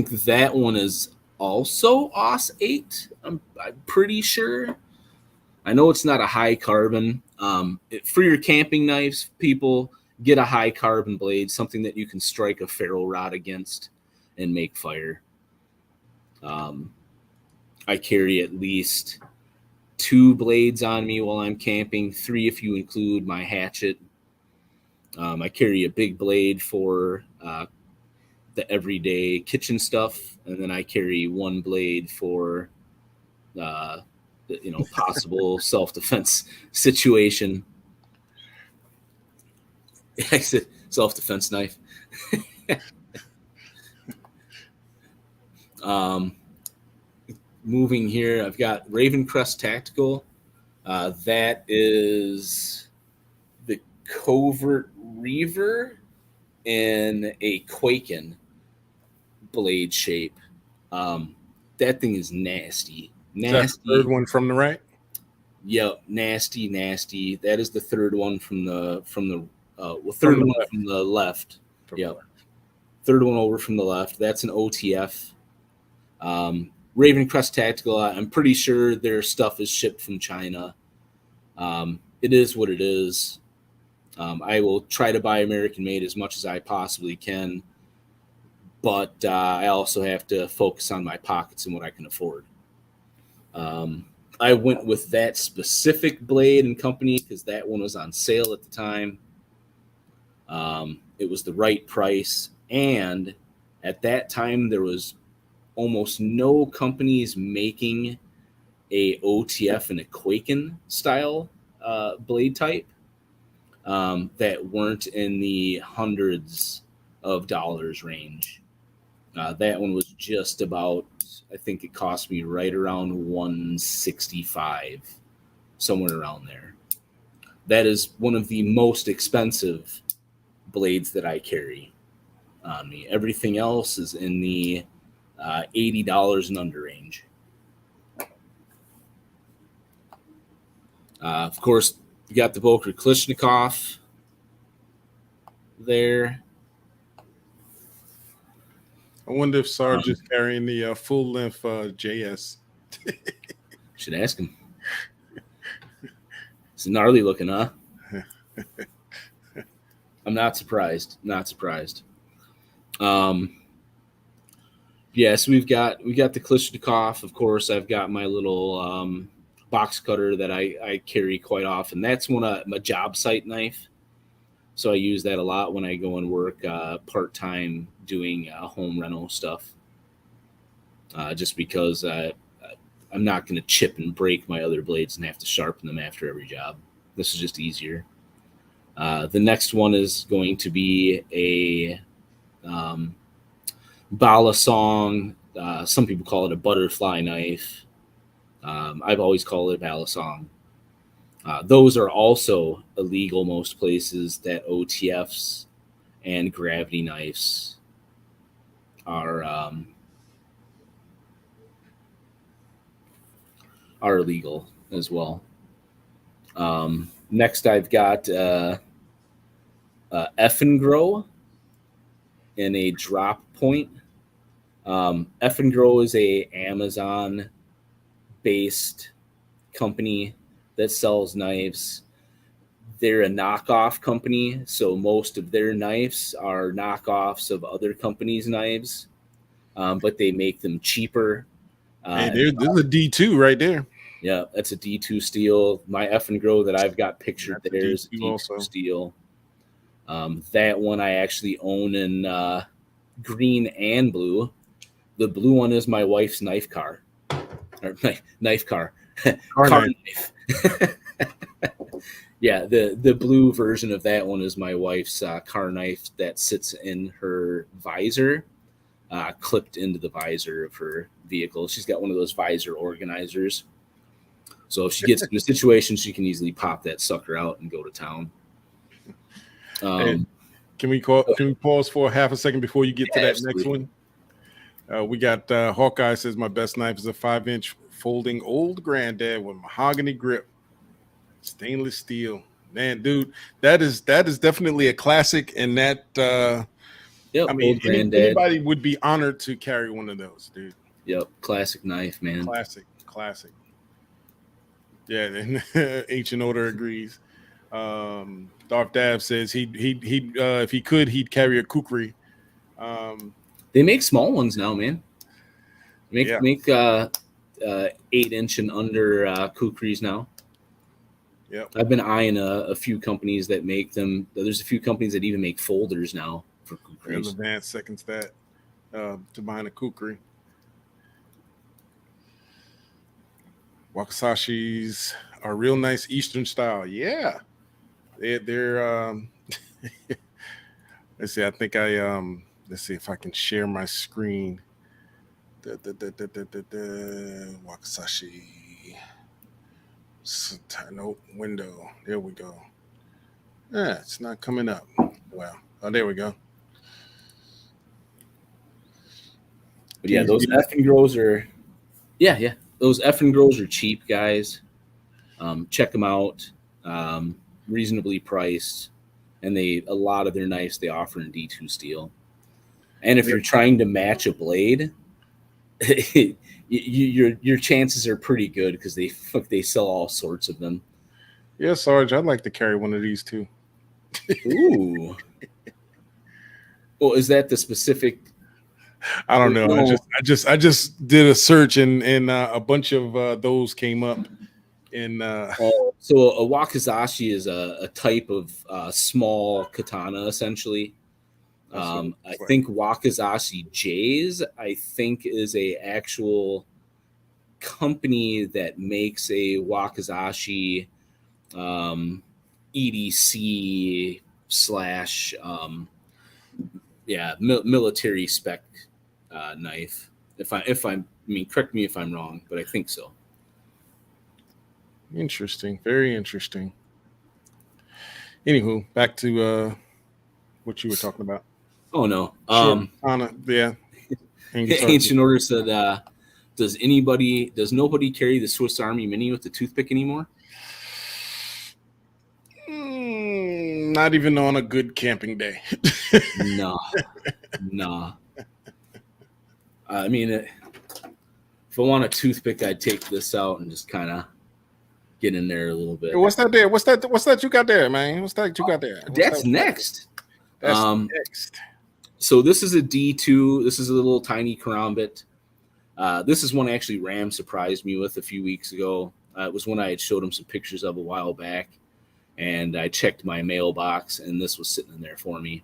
that one is also OS 8. I'm pretty sure. I know it's not a high carbon. For your camping knives, people get a high carbon blade, something that you can strike a ferro rod against and make fire. I carry at least 2 blades on me while I'm camping, 3 if you include my hatchet. I carry a big blade for the everyday kitchen stuff, and then I carry 1 blade for possible self-defense situation. I said self-defense knife. Moving here, I've got Ravencrest Tactical. That is the Covert Reaver in a Quaken blade shape. That thing is nasty. That's the third one from the right. Yep, nasty. That is the third one from the third from the one left. from the left. Yep. third one over from the left, that's an OTF. Raven Crest Tactical, I'm pretty sure their stuff is shipped from China. It is what it is. I will try to buy American made as much as I possibly can, but I also have to focus on my pockets and what I can afford. I went with that specific blade and company because that one was on sale at the time. It was the right price, and at that time there was almost no companies making a OTF and a Quaken style blade type that weren't in the hundreds of dollars range. That one was just about, I think it cost me right around $165, somewhere around there. That is one of the most expensive blades that I carry on me. Everything else is in the $80 and under range. Of course, you got the Volker Klishnikov there. I wonder if Sarge is carrying the full length JS. Should ask him. It's gnarly looking, huh? I'm not surprised. Not surprised. Yeah, so we got the Klishnikov. Of course, I've got my little box cutter that I carry quite often. That's my job site knife. So I use that a lot when I go and work part-time doing home rental stuff. Just because I'm not going to chip and break my other blades and have to sharpen them after every job. This is just easier. The next one is going to be a Balasong. Some people call it a butterfly knife. I've always called it a Balasong. Those are also illegal most places that OTFs and gravity knives are illegal as well. Next, I've got Effengrow in a drop point. Effengrow is a Amazon-based company that sells knives. They're a knockoff company, so most of their knives are knockoffs of other companies' knives, but they make them cheaper. Hey, there's a D2 right there. Yeah, that's a D2 steel. My Effengrow that I've got pictured there is a D2 also. steel. That one I actually own in green and blue. The blue one is my wife's knife car. Or knife car. Car knife. Yeah, the blue version of that one is my wife's car knife that sits in her visor, clipped into the visor of her vehicle. She's got one of those visor organizers. So if she gets in a situation, she can easily pop that sucker out and go to town. Hey, can we pause for half a second before you get to that absolutely. Next one? We got Hawkeye says my best knife is a 5-inch folding old granddad with mahogany grip, stainless steel. Man, dude, that is definitely a classic, and that yep, I mean anybody would be honored to carry one of those, dude. Yep, classic knife, man. Classic. Yeah, and Ancient Order agrees. Dark Dav says he if he could, he'd carry a kukri. They make small ones now, man. Make 8-inch and under kukris now. Yep. I've been eyeing a few companies that make them. There's a few companies that even make folders now for kukris. Advance seconds that to buying a kukri. Wakasashis are real nice Eastern style. Yeah. They're let's see. I think let's see if I can share my screen. Wakasashi. Nope, window. There we go. It's not coming up. Well, there we go. But yeah, those Effengrows are. Yeah. Those Effengrows are cheap, guys. Check them out. Reasonably priced, and a lot of their knives they offer in D2 steel. And if you're trying to match a blade, your chances are pretty good because they sell all sorts of them. Yeah, Sarge, I'd like to carry one of these too. Ooh. Well, is that the specific? I don't know. No. I just did a search and a bunch of those came up. In so a wakizashi is a type of small katana, essentially. I think Wakizashi J's, I think, is a actual company that makes a Wakizashi EDC slash military spec knife. If I mean, correct me if I'm wrong, but I think so. Interesting, very interesting. Anywho, back to what you were talking about. Oh no, yeah. Ancient Order said, does nobody carry the Swiss Army Mini with the toothpick anymore? Not even on a good camping day. No. I mean, if I want a toothpick, I'd take this out and just kind of get in there a little bit. What's that there? What's that you got there, man? What's that you got there? That's next. That's next. So this is a D2. This is a little tiny karambit. This is one actually Ram surprised me with a few weeks ago. It was one I had showed him some pictures of a while back, and I checked my mailbox, and this was sitting in there for me.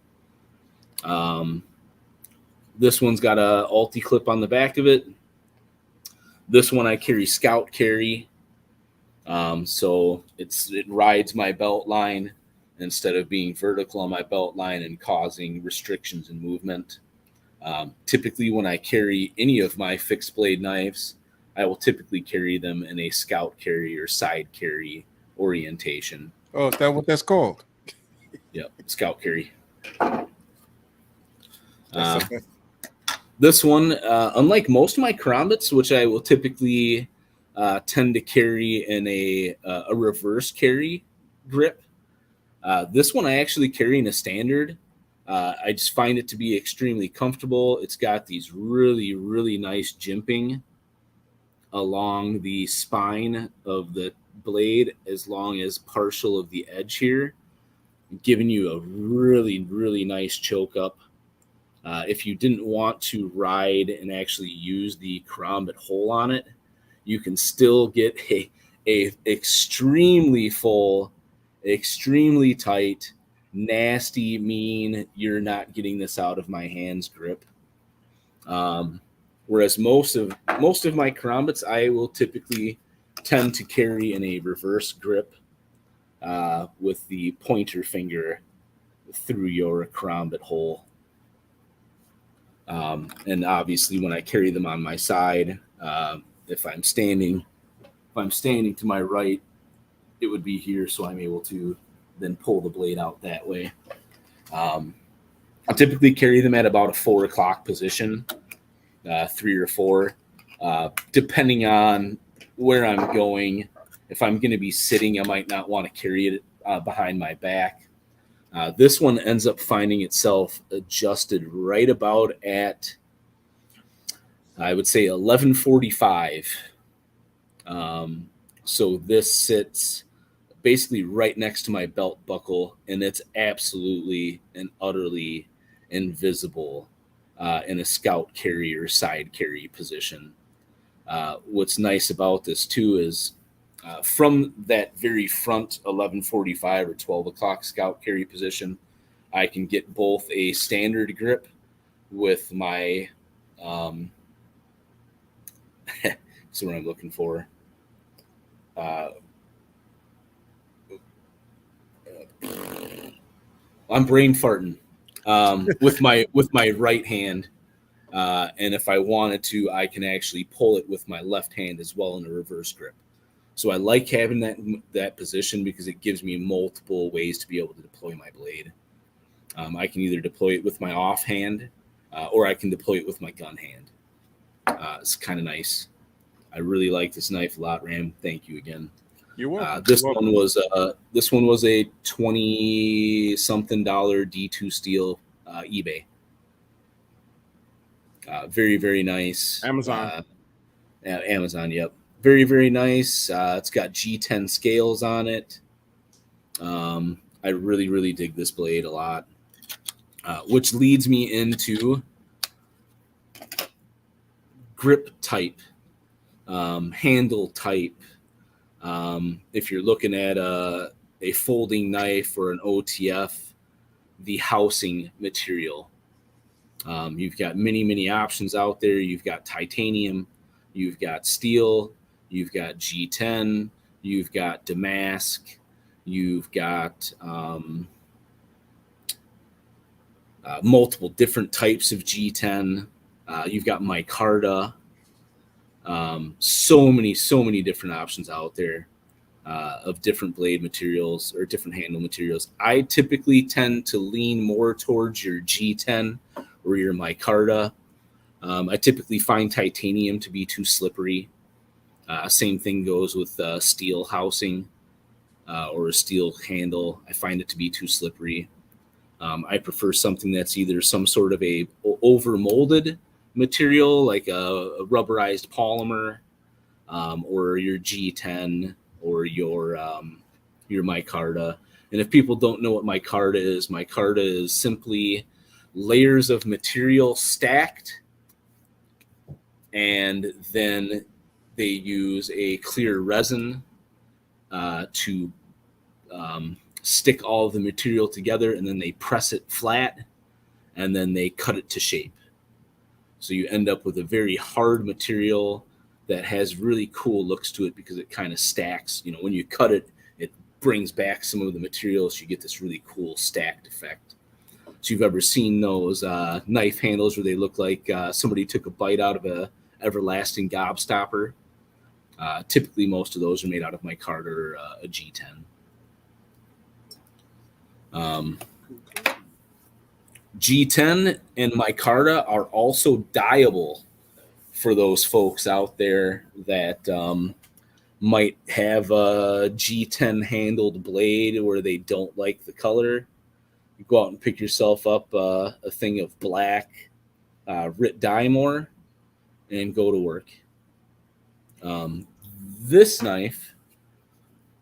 This one's got a Alti clip on the back of it. This one I carry Scout carry, so it rides my belt line instead of being vertical on my belt line and causing restrictions in movement. Typically, when I carry any of my fixed blade knives, I will typically carry them in a Scout carry or side carry orientation. Oh, is that what that's called? Yep, Scout carry. This one, unlike most of my karambits, which I will typically tend to carry in a reverse carry grip, this one I actually carry in a standard. I just find it to be extremely comfortable. It's got these really, really nice jimping along the spine of the blade as long as partial of the edge here, giving you a really, really nice choke up. If you didn't want to ride and actually use the karambit hole on it, you can still get a extremely full, extremely tight, nasty, mean, you're not getting this out of my hands grip. Whereas most of my karambits, I will typically tend to carry in a reverse grip with the pointer finger through your karambit hole. And obviously, when I carry them on my side, if I'm standing to my right, it would be here, so I'm able to then pull the blade out that way. I typically carry them at about a 4 o'clock position, 3 or 4, depending on where I'm going. If I'm going to be sitting, I might not want to carry it behind my back. This one ends up finding itself adjusted right about at, I would say, 11:45. So this sits basically right next to my belt buckle, and it's absolutely and utterly invisible in a Scout carry or side carry position. What's nice about this too is from that very front 11:45 or 12 o'clock Scout carry position, I can get both a standard grip with my that's what I'm looking for. I'm brain farting with my right hand, and if I wanted to, I can actually pull it with my left hand as well in a reverse grip. So I like having that position because it gives me multiple ways to be able to deploy my blade. I can either deploy it with my off hand, or I can deploy it with my gun hand. It's kind of nice. I really like this knife a lot, Ram. Thank you again. You're welcome. This one was a $20-something D2 steel eBay. Very, very nice. Amazon. Amazon, yep. Very, very nice. It's got G10 scales on it. I really, really dig this blade a lot. Which leads me into grip type, handle type. If you're looking at a folding knife or an OTF, the housing material. You've got many, many options out there. You've got titanium, you've got steel, you've got G10, you've got damask, you've got multiple different types of G10. You've got micarta. So many different options out there of different blade materials or different handle materials. I typically tend to lean more towards your G10 or your micarta. I typically find titanium to be too slippery. Same thing goes with steel housing or a steel handle. I find it to be too slippery. I prefer something that's either some sort of a over molded material, like a rubberized polymer, or your G10 or your micarta. And if people don't know what micarta is simply layers of material stacked, and then they use a clear resin to stick all of the material together, and then they press it flat, and then they cut it to shape. So you end up with a very hard material that has really cool looks to it because it kind of stacks. You know, when you cut it, it brings back some of the materials. So you get this really cool stacked effect. So you've ever seen those knife handles where they look like somebody took a bite out of a everlasting gobstopper? Typically, most of those are made out of micarta or a G10. G10 and micarta are also dyeable for those folks out there that might have a G10 handled blade where they don't like the color. You go out and pick yourself up a thing of black Rit dye more and go to work. This knife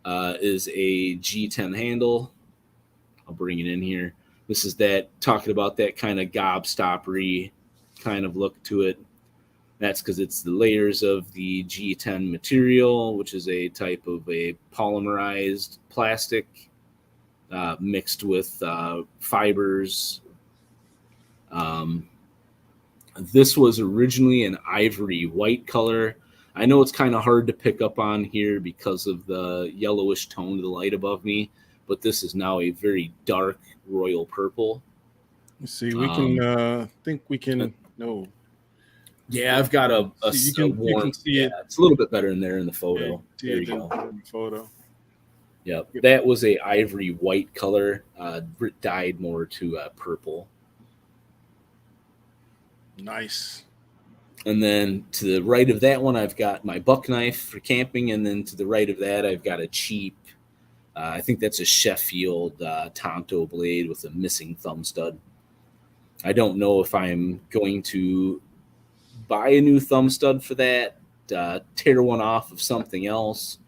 is a G10 handle. I'll bring it in here. This is that talking about that kind of gobstoppery kind of look to it. That's because it's the layers of the G10 material, which is a type of a polymerized plastic mixed with fibers. This was originally an ivory white color. I know it's kind of hard to pick up on here because of the yellowish tone of the light above me, but this is now a very dark royal purple. Let's see, we can think we can no. Yeah, I've got a you can see it. It's a little bit better in there in the photo. Yeah, there you go. Photo. Yep, that was a ivory white color, dyed more to purple. Nice. And then to the right of that one, I've got my buck knife for camping, and then to the right of that, I've got a cheap. I think that's a Sheffield Tonto blade with a missing thumb stud. I don't know if I'm going to buy a new thumb stud for that, tear one off of something else,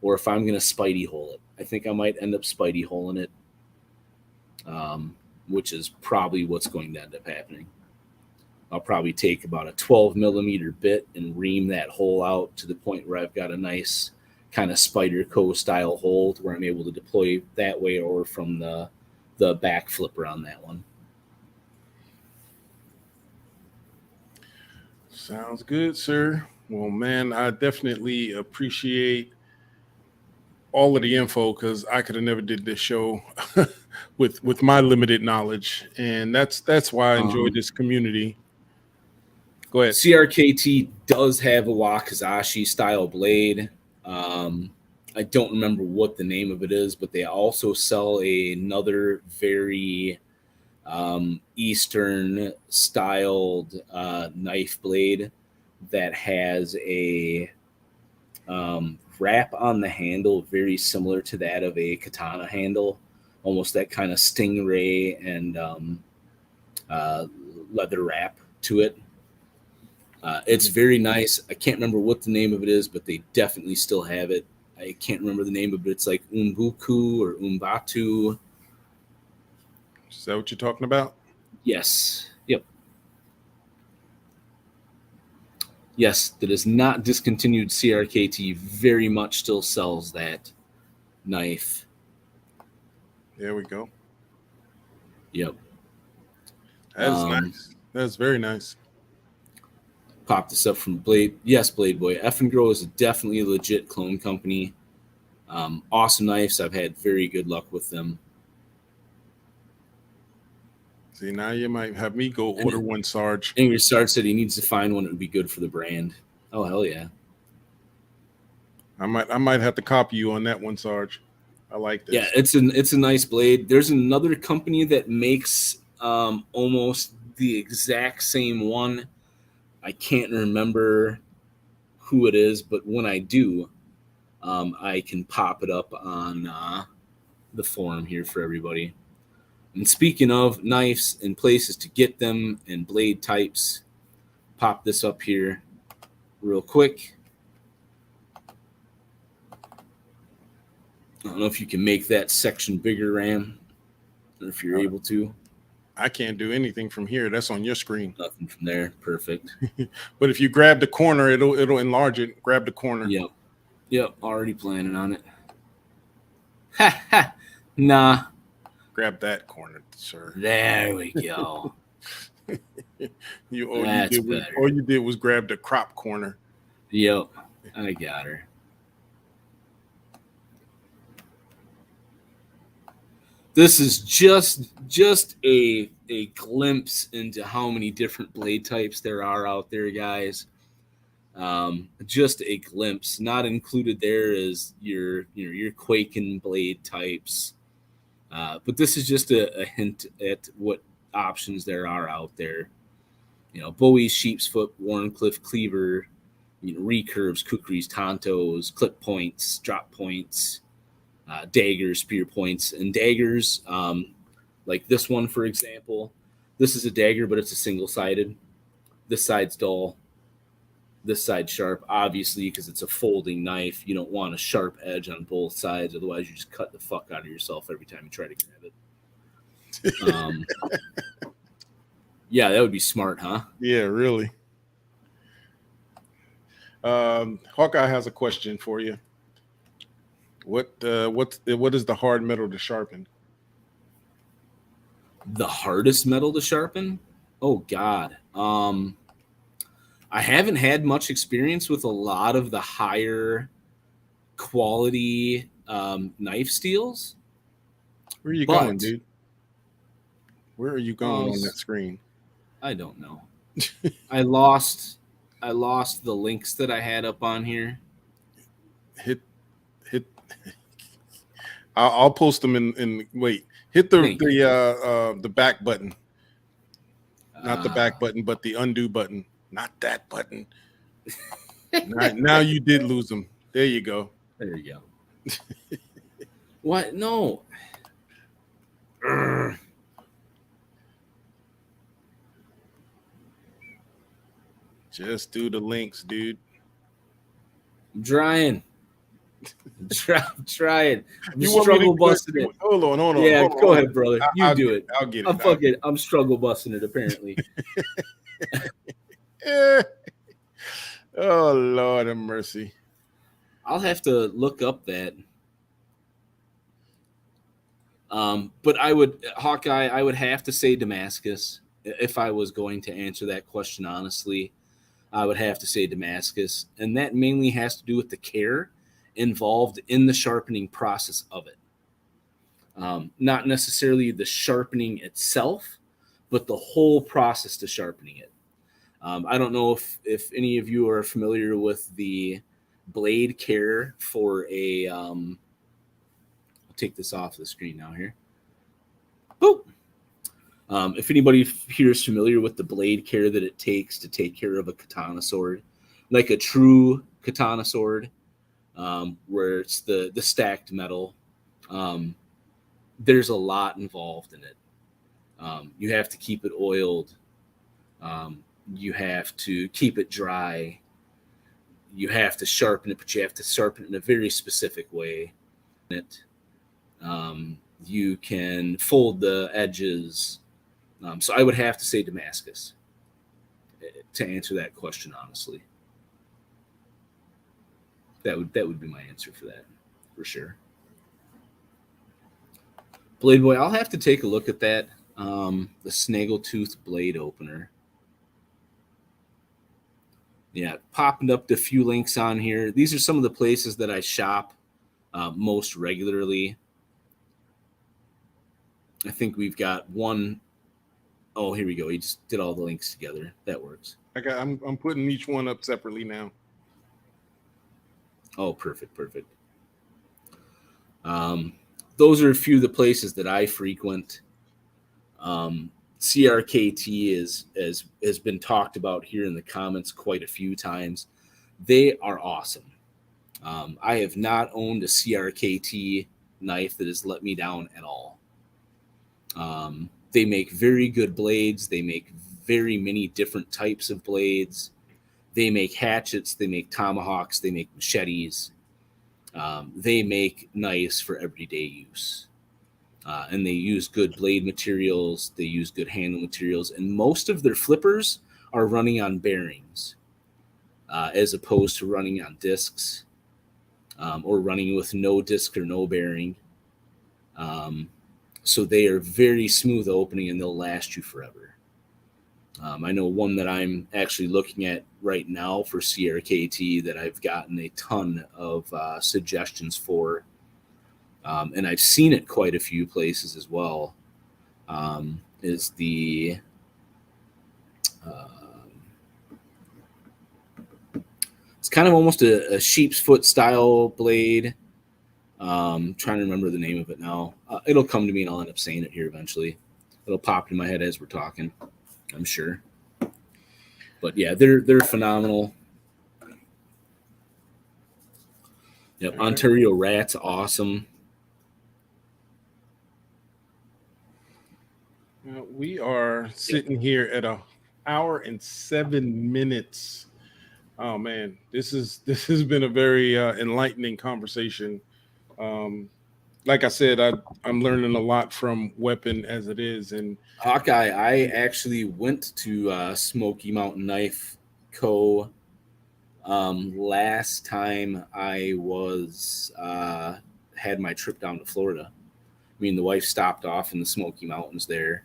or if I'm going to Spidey hole it. I think I might end up Spidey holing it, which is probably what's going to end up happening. I'll probably take about a 12 millimeter bit and ream that hole out to the point where I've got a nice kind of Spyderco style hole where I'm able to deploy that way or from the back flipper on that one. Sounds good, sir. Well, man, I definitely appreciate all of the info because I could have never did this show with my limited knowledge, and that's why I enjoy this community. Go ahead. CRKT does have a Wakizashi style blade. I don't remember what the name of it is, but they also sell another very Eastern styled knife blade that has a wrap on the handle very similar to that of a katana handle, almost that kind of stingray and leather wrap to it. It's very nice. I can't remember what the name of it is, but they definitely still have it. I can't remember the name of it. It's like Umbuku or Umbatu. Is that what you're talking about? Yes. Yep. Yes, that is not discontinued. CRKT very much still sells that knife. There we go. Yep. That is nice. That's very nice. Pop this up from Blade. Yes, Blade Boy. F and Grow is definitely a legit clone company. Awesome knives. I've had very good luck with them. See, now you might have me go order one, Sarge. Angry Sarge said he needs to find one that would be good for the brand. Oh, hell yeah. I might have to copy you on that one, Sarge. I like this. Yeah, it's a nice blade. There's another company that makes almost the exact same one. I can't remember who it is, but when I do, I can pop it up on the forum here for everybody. And speaking of knives and places to get them and blade types, pop this up here real quick. I don't know if you can make that section bigger, Ram, or if you're able to. I can't do anything from here. That's on your screen. Nothing from there. Perfect. But if you grab the corner, it'll enlarge it. Grab the corner. Yep. Already planning on it. Ha ha. Nah. Grab that corner, sir. There we go. All you did was grab the crop corner. Yep. I got her. This is just a glimpse into how many different blade types there are out there, guys. Just a glimpse. Not included there is your Quaken blade types. But this is just a hint at what options there are out there. Bowie, sheepsfoot, Warncliffe, cleaver, recurves, kukris, tontos, clip points, drop points, daggers, spear points, and daggers. Like this one, for example, this is a dagger, but it's a single-sided. This side's dull. This side's sharp, obviously, because it's a folding knife. You don't want a sharp edge on both sides. Otherwise, you just cut the fuck out of yourself every time you try to grab it. Yeah, that would be smart, huh? Yeah, really. Hawkeye has a question for you. What is the hard metal to sharpen? The hardest metal to sharpen? Oh, God. I haven't had much experience with a lot of the higher quality knife steels. Where are you going, dude? Where are you going on that screen? I don't know. I lost the links that I had up on here. Hit. I'll post them in wait. Hit the back button. Not the back button, but the undo button. Not that button. Now you did lose them. There you go. There you go. What? No. Just do the links, dude. I'm trying. Trying. I'm struggle busting it. Hold on. Yeah, go ahead, brother. You do it. I'll get it. I'm struggle busting it, apparently. Oh, Lord have mercy. I'll have to look up that. But Hawkeye, I would have to say Damascus. If I was going to answer that question honestly, I would have to say Damascus. And that mainly has to do with the care involved in the sharpening process of it. Not necessarily the sharpening itself, but the whole process to sharpening it. I don't know if any of you are familiar with the blade care for a I'll take this off the screen now here. Boop. If anybody here is familiar with the blade care that it takes to take care of a katana sword, like a true katana sword, where it's the stacked metal, there's a lot involved in it. You have to keep it oiled. You have to keep it dry. You have to sharpen it, but you have to sharpen it in a very specific way. You can fold the edges. So I would have to say Damascus to answer that question honestly. That would be my answer for that, for sure. Blade Boy, I'll have to take a look at that. The Snaggletooth blade opener. Yeah, popping up the few links on here. These are some of the places that I shop most regularly. I think we've got one. Oh, here we go. He just did all the links together. That works. I'm putting each one up separately now. Oh, perfect. Those are a few of the places that I frequent. CRKT has been talked about here in the comments quite a few times. They are awesome. I have not owned a CRKT knife that has let me down at all. They make very good blades. They make very many different types of blades. They make hatchets. They make tomahawks. They make machetes. They make knives for everyday use. And they use good blade materials. They use good handle materials. And most of their flippers are running on bearings as opposed to running on discs or running with no disc or no bearing. So they are very smooth opening and they'll last you forever. I know one that I'm actually looking at right now for CRKT that I've gotten a ton of suggestions for. And I've seen it quite a few places as well, is the it's kind of almost a sheep's foot style blade. Trying to remember the name of it now. It'll come to me and I'll end up saying it here eventually. It'll pop in my head as we're talking, I'm sure. But yeah, they're phenomenal. Yep, Ontario Rat's awesome. We are sitting here at an hour and 7 minutes. Oh man, this has been a very enlightening conversation. Like I said, I'm learning a lot from Weapon as it is. And Hawkeye, I actually went to Smoky Mountain Knife Co. Last time I was had my trip down to Florida. Me and the wife stopped off in the Smoky Mountains there,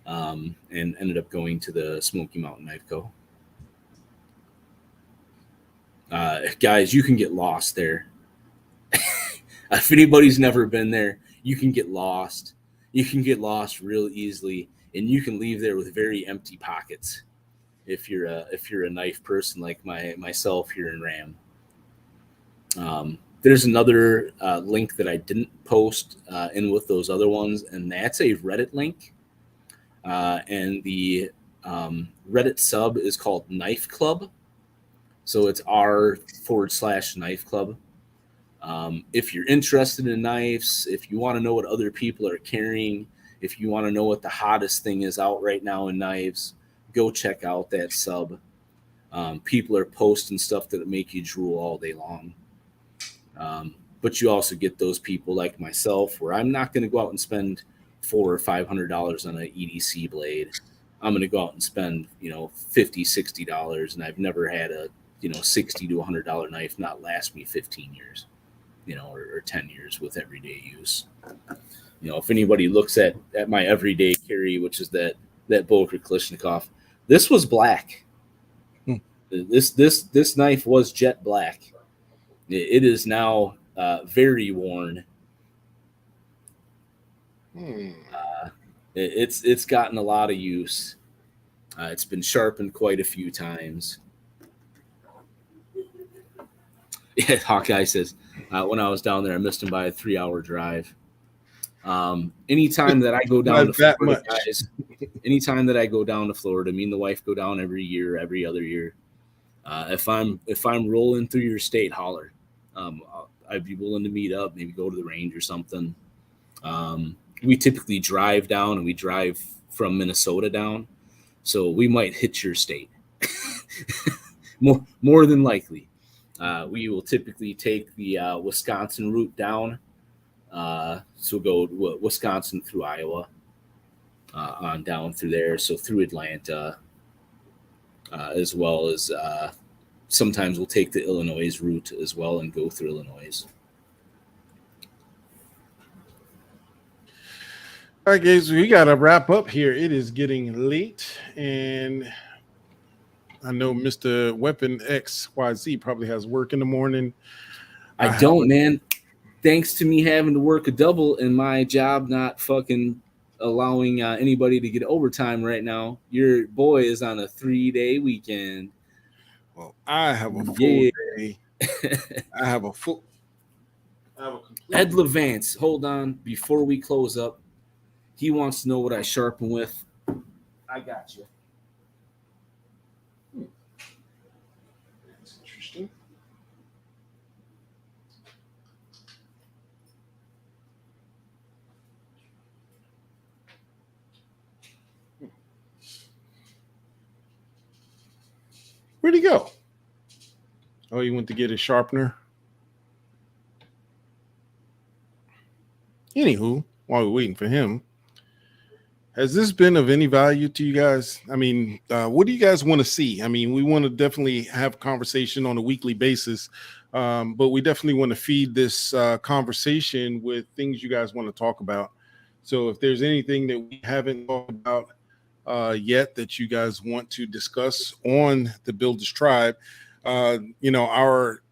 and ended up going to the Smoky Mountain Knife Co. Guys, you can get lost there. If anybody's never been there, you can get lost. You can get lost real easily, and you can leave there with very empty pockets if you're a knife person like myself here in Ram. There's another link that I didn't post in with those other ones, and that's a Reddit link. And the Reddit sub is called Knife Club. So it's r/knife club. If you're interested in knives, if you want to know what other people are carrying, if you want to know what the hottest thing is out right now in knives, go check out that sub. People are posting stuff that make you drool all day long. But you also get those people like myself where I'm not going to go out and spend $400 or $500 on an EDC blade. I'm going to go out and spend, $50, $60, and I've never had a, $60 to $100 knife not last me 15 years, or 10 years with everyday use. If anybody looks at my everyday carry, which is that Boker Kalashnikov, this was black. This knife was jet black. It is now very worn. It's gotten a lot of use. It's been sharpened quite a few times. Yeah, Hawkeye says, when I was down there, I missed him by a 3-hour drive. Anytime that I go down to Florida, guys, anytime that I go down to Florida, me and the wife go down every year, every other year. If I'm rolling through your state, holler. I'd be willing to meet up, maybe go to the range or something. We typically drive down, and we drive from Minnesota down. So we might hit your state. more than likely. We will typically take the Wisconsin route down. So go Wisconsin through Iowa, on down through there. So through Atlanta, as well as sometimes we'll take the Illinois route as well and go through Illinois. All right, guys, we got to wrap up here. It is getting late, and I know Mr. Weapon XYZ probably has work in the morning. I don't, man. Thanks to me having to work a double and my job not fucking allowing anybody to get overtime right now, your boy is on a 3-day weekend. Well, I have a full day. I have a complete Ed Levance, hold on. Before we close up, he wants to know what I sharpen with. I got you. That's interesting. Where'd he go? Oh, he went to get his sharpener. Anywho, while we're waiting for him, has this been of any value to you guys? I mean, what do you guys want to see? I mean, we want to definitely have conversation on a weekly basis, but we definitely want to feed this conversation with things you guys want to talk about. So if there's anything that we haven't talked about yet that you guys want to discuss on the Builders Tribe, our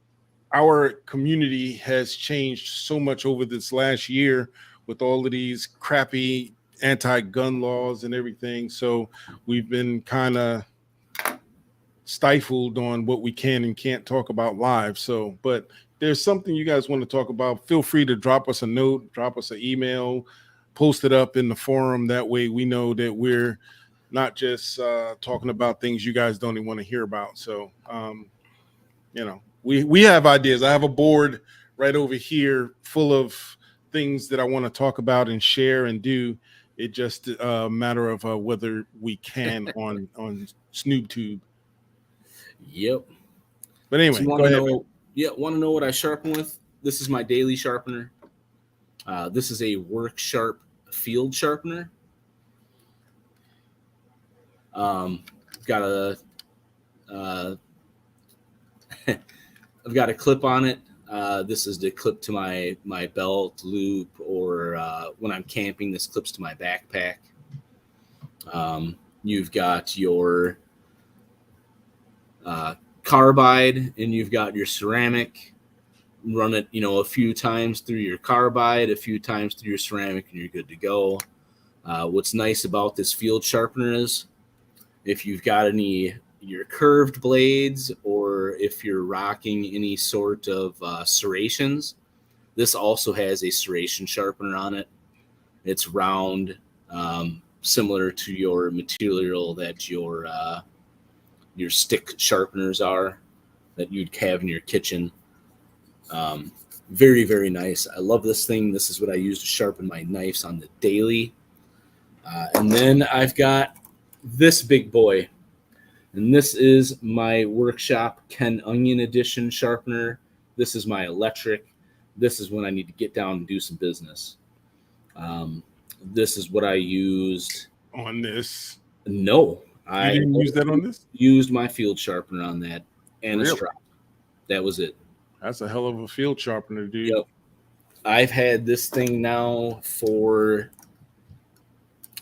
community has changed so much over this last year with all of these crappy anti-gun laws and everything. So we've been kind of stifled on what we can and can't talk about live. So, but there's something you guys want to talk about, feel free to drop us a note, drop us an email, post it up in the forum. That way we know that we're not just talking about things you guys don't even want to hear about. So, we have ideas. I have a board right over here full of things that I want to talk about and share and do. It just a matter of whether we can on SnoobTube. Yep. But anyway, so go ahead. Want to know what I sharpen with? This is my daily sharpener. This is a Work Sharp field sharpener. Got a I've got a clip on it. This is the clip to my belt loop, or when I'm camping, this clips to my backpack. You've got your carbide and you've got your ceramic. Run it, a few times through your carbide, a few times through your ceramic, and you're good to go. What's nice about this field sharpener is if you've got your curved blades, or if you're rocking any sort of serrations, this also has a serration sharpener on it. It's round, similar to your material that your stick sharpeners are that you'd have in your kitchen. Very, very nice. I love this thing. This is what I use to sharpen my knives on the daily. And then I've got this big boy. And this is my Workshop Ken Onion Edition sharpener. This is my electric. This is when I need to get down and do some business. This is what I used on this. No, I didn't use that on this. Used my field sharpener on that and really? A strap. That was it. That's a hell of a field sharpener, dude. Yep. I've had this thing now for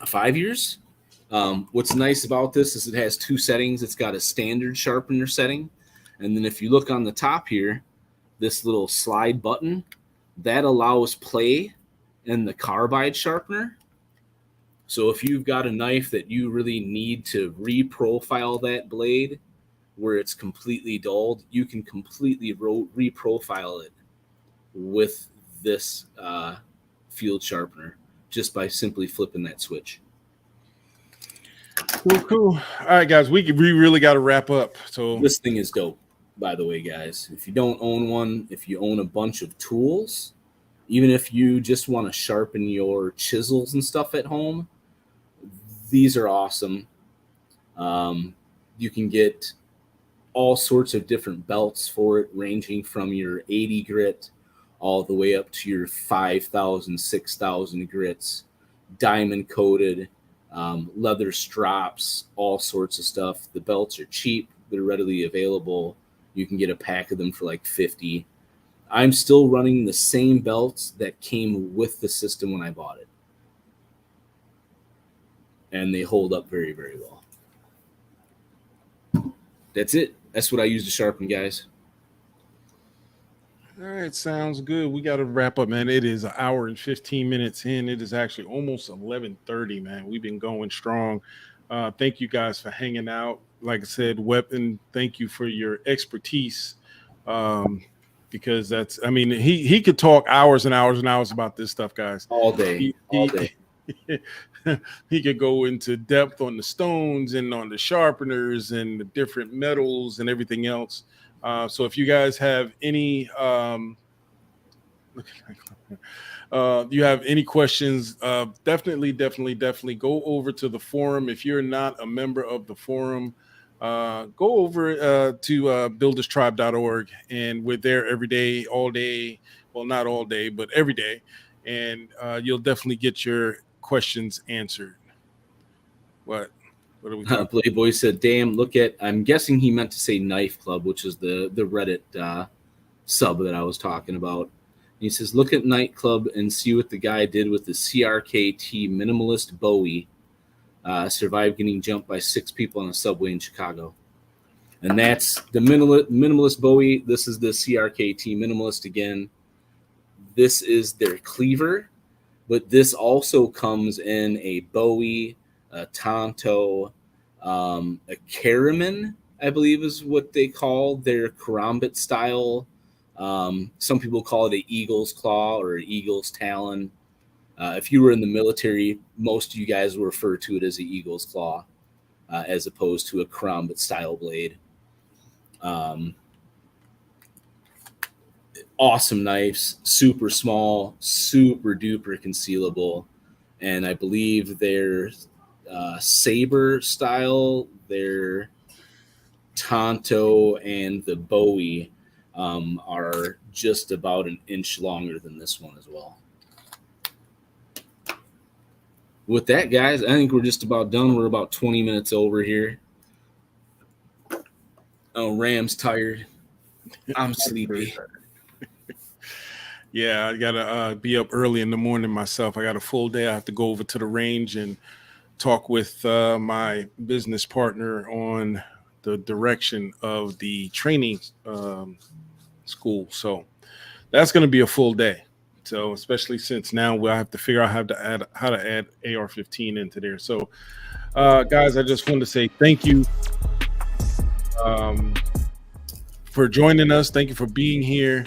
5 years. What's nice about this is it has two settings. It's got a standard sharpener setting. And then if you look on the top here, this little slide button, that allows play in the carbide sharpener. So if you've got a knife that you really need to reprofile that blade where it's completely dulled, you can completely reprofile it with this field sharpener just by simply flipping that switch. Cool. All right, guys, we really got to wrap up. So this thing is dope, by the way, guys. If you don't own one, if you own a bunch of tools, even if you just want to sharpen your chisels and stuff at home, these are awesome. You can get all sorts of different belts for it, ranging from your 80 grit all the way up to your 5,000, 6,000 grits, diamond coated, leather straps, all sorts of stuff. The belts are cheap. They're readily available. You can get a pack of them for like 50. I'm still running the same belts that came with the system when I bought it. And they hold up very, very well. That's it. That's what I use to sharpen, guys. All right, sounds good. We got to wrap up, man. It is an hour and 15 minutes in. It is actually almost 11:30, man. We've been going strong. Thank you guys for hanging out. Like I said, Weapon, thank you for your expertise. Because that's, I mean, he could talk hours and hours and hours about this stuff, guys. All day. All day. He could go into depth on the stones and on the sharpeners and the different metals and everything else. So if you guys have any you have any questions, definitely go over to the forum. If you're not a member of the forum, go over to builderstribe.org, and we're there every day, all day. Well, not all day, but every day. And you'll definitely get your questions answered. What are we talking? Playboy said, damn, look at, I'm guessing he meant to say Knife Club, which is the Reddit sub that I was talking about. He says, look at Nightclub and see what the guy did with the CRKT minimalist Bowie. Survived getting jumped by 6 people on a subway in Chicago. And that's the minimalist Bowie. This is the CRKT minimalist again. This is their cleaver, but this also comes in a Bowie, a Tonto, a Caraman, I believe is what they call their karambit style. Some people call it an eagle's claw or an eagle's talon. If you were in the military, most of you guys will refer to it as an eagle's claw, as opposed to a karambit style blade. Awesome knives, super small, super duper concealable, and I believe their saber style, their Tonto, and the Bowie are just about an inch longer than this one as well. With that, guys, I think we're just about done. We're about 20 minutes over here. Oh, Ram's tired. I'm sleepy. Yeah, I gotta be up early in the morning myself. I got a full day. I have to go over to the range and talk with my business partner on the direction of the training school. So that's going to be a full day. So especially since now we'll have to figure out how to add AR-15 into there. So guys, I just wanted to say thank you for joining us. Thank you for being here.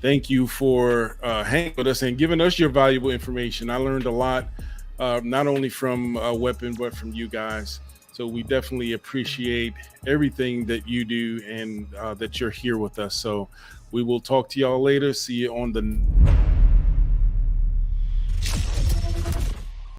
Thank you for hanging with us and giving us your valuable information. I learned a lot, not only from Weapon, but from you guys. So we definitely appreciate everything that you do and that you're here with us. So we will talk to y'all later. See you on the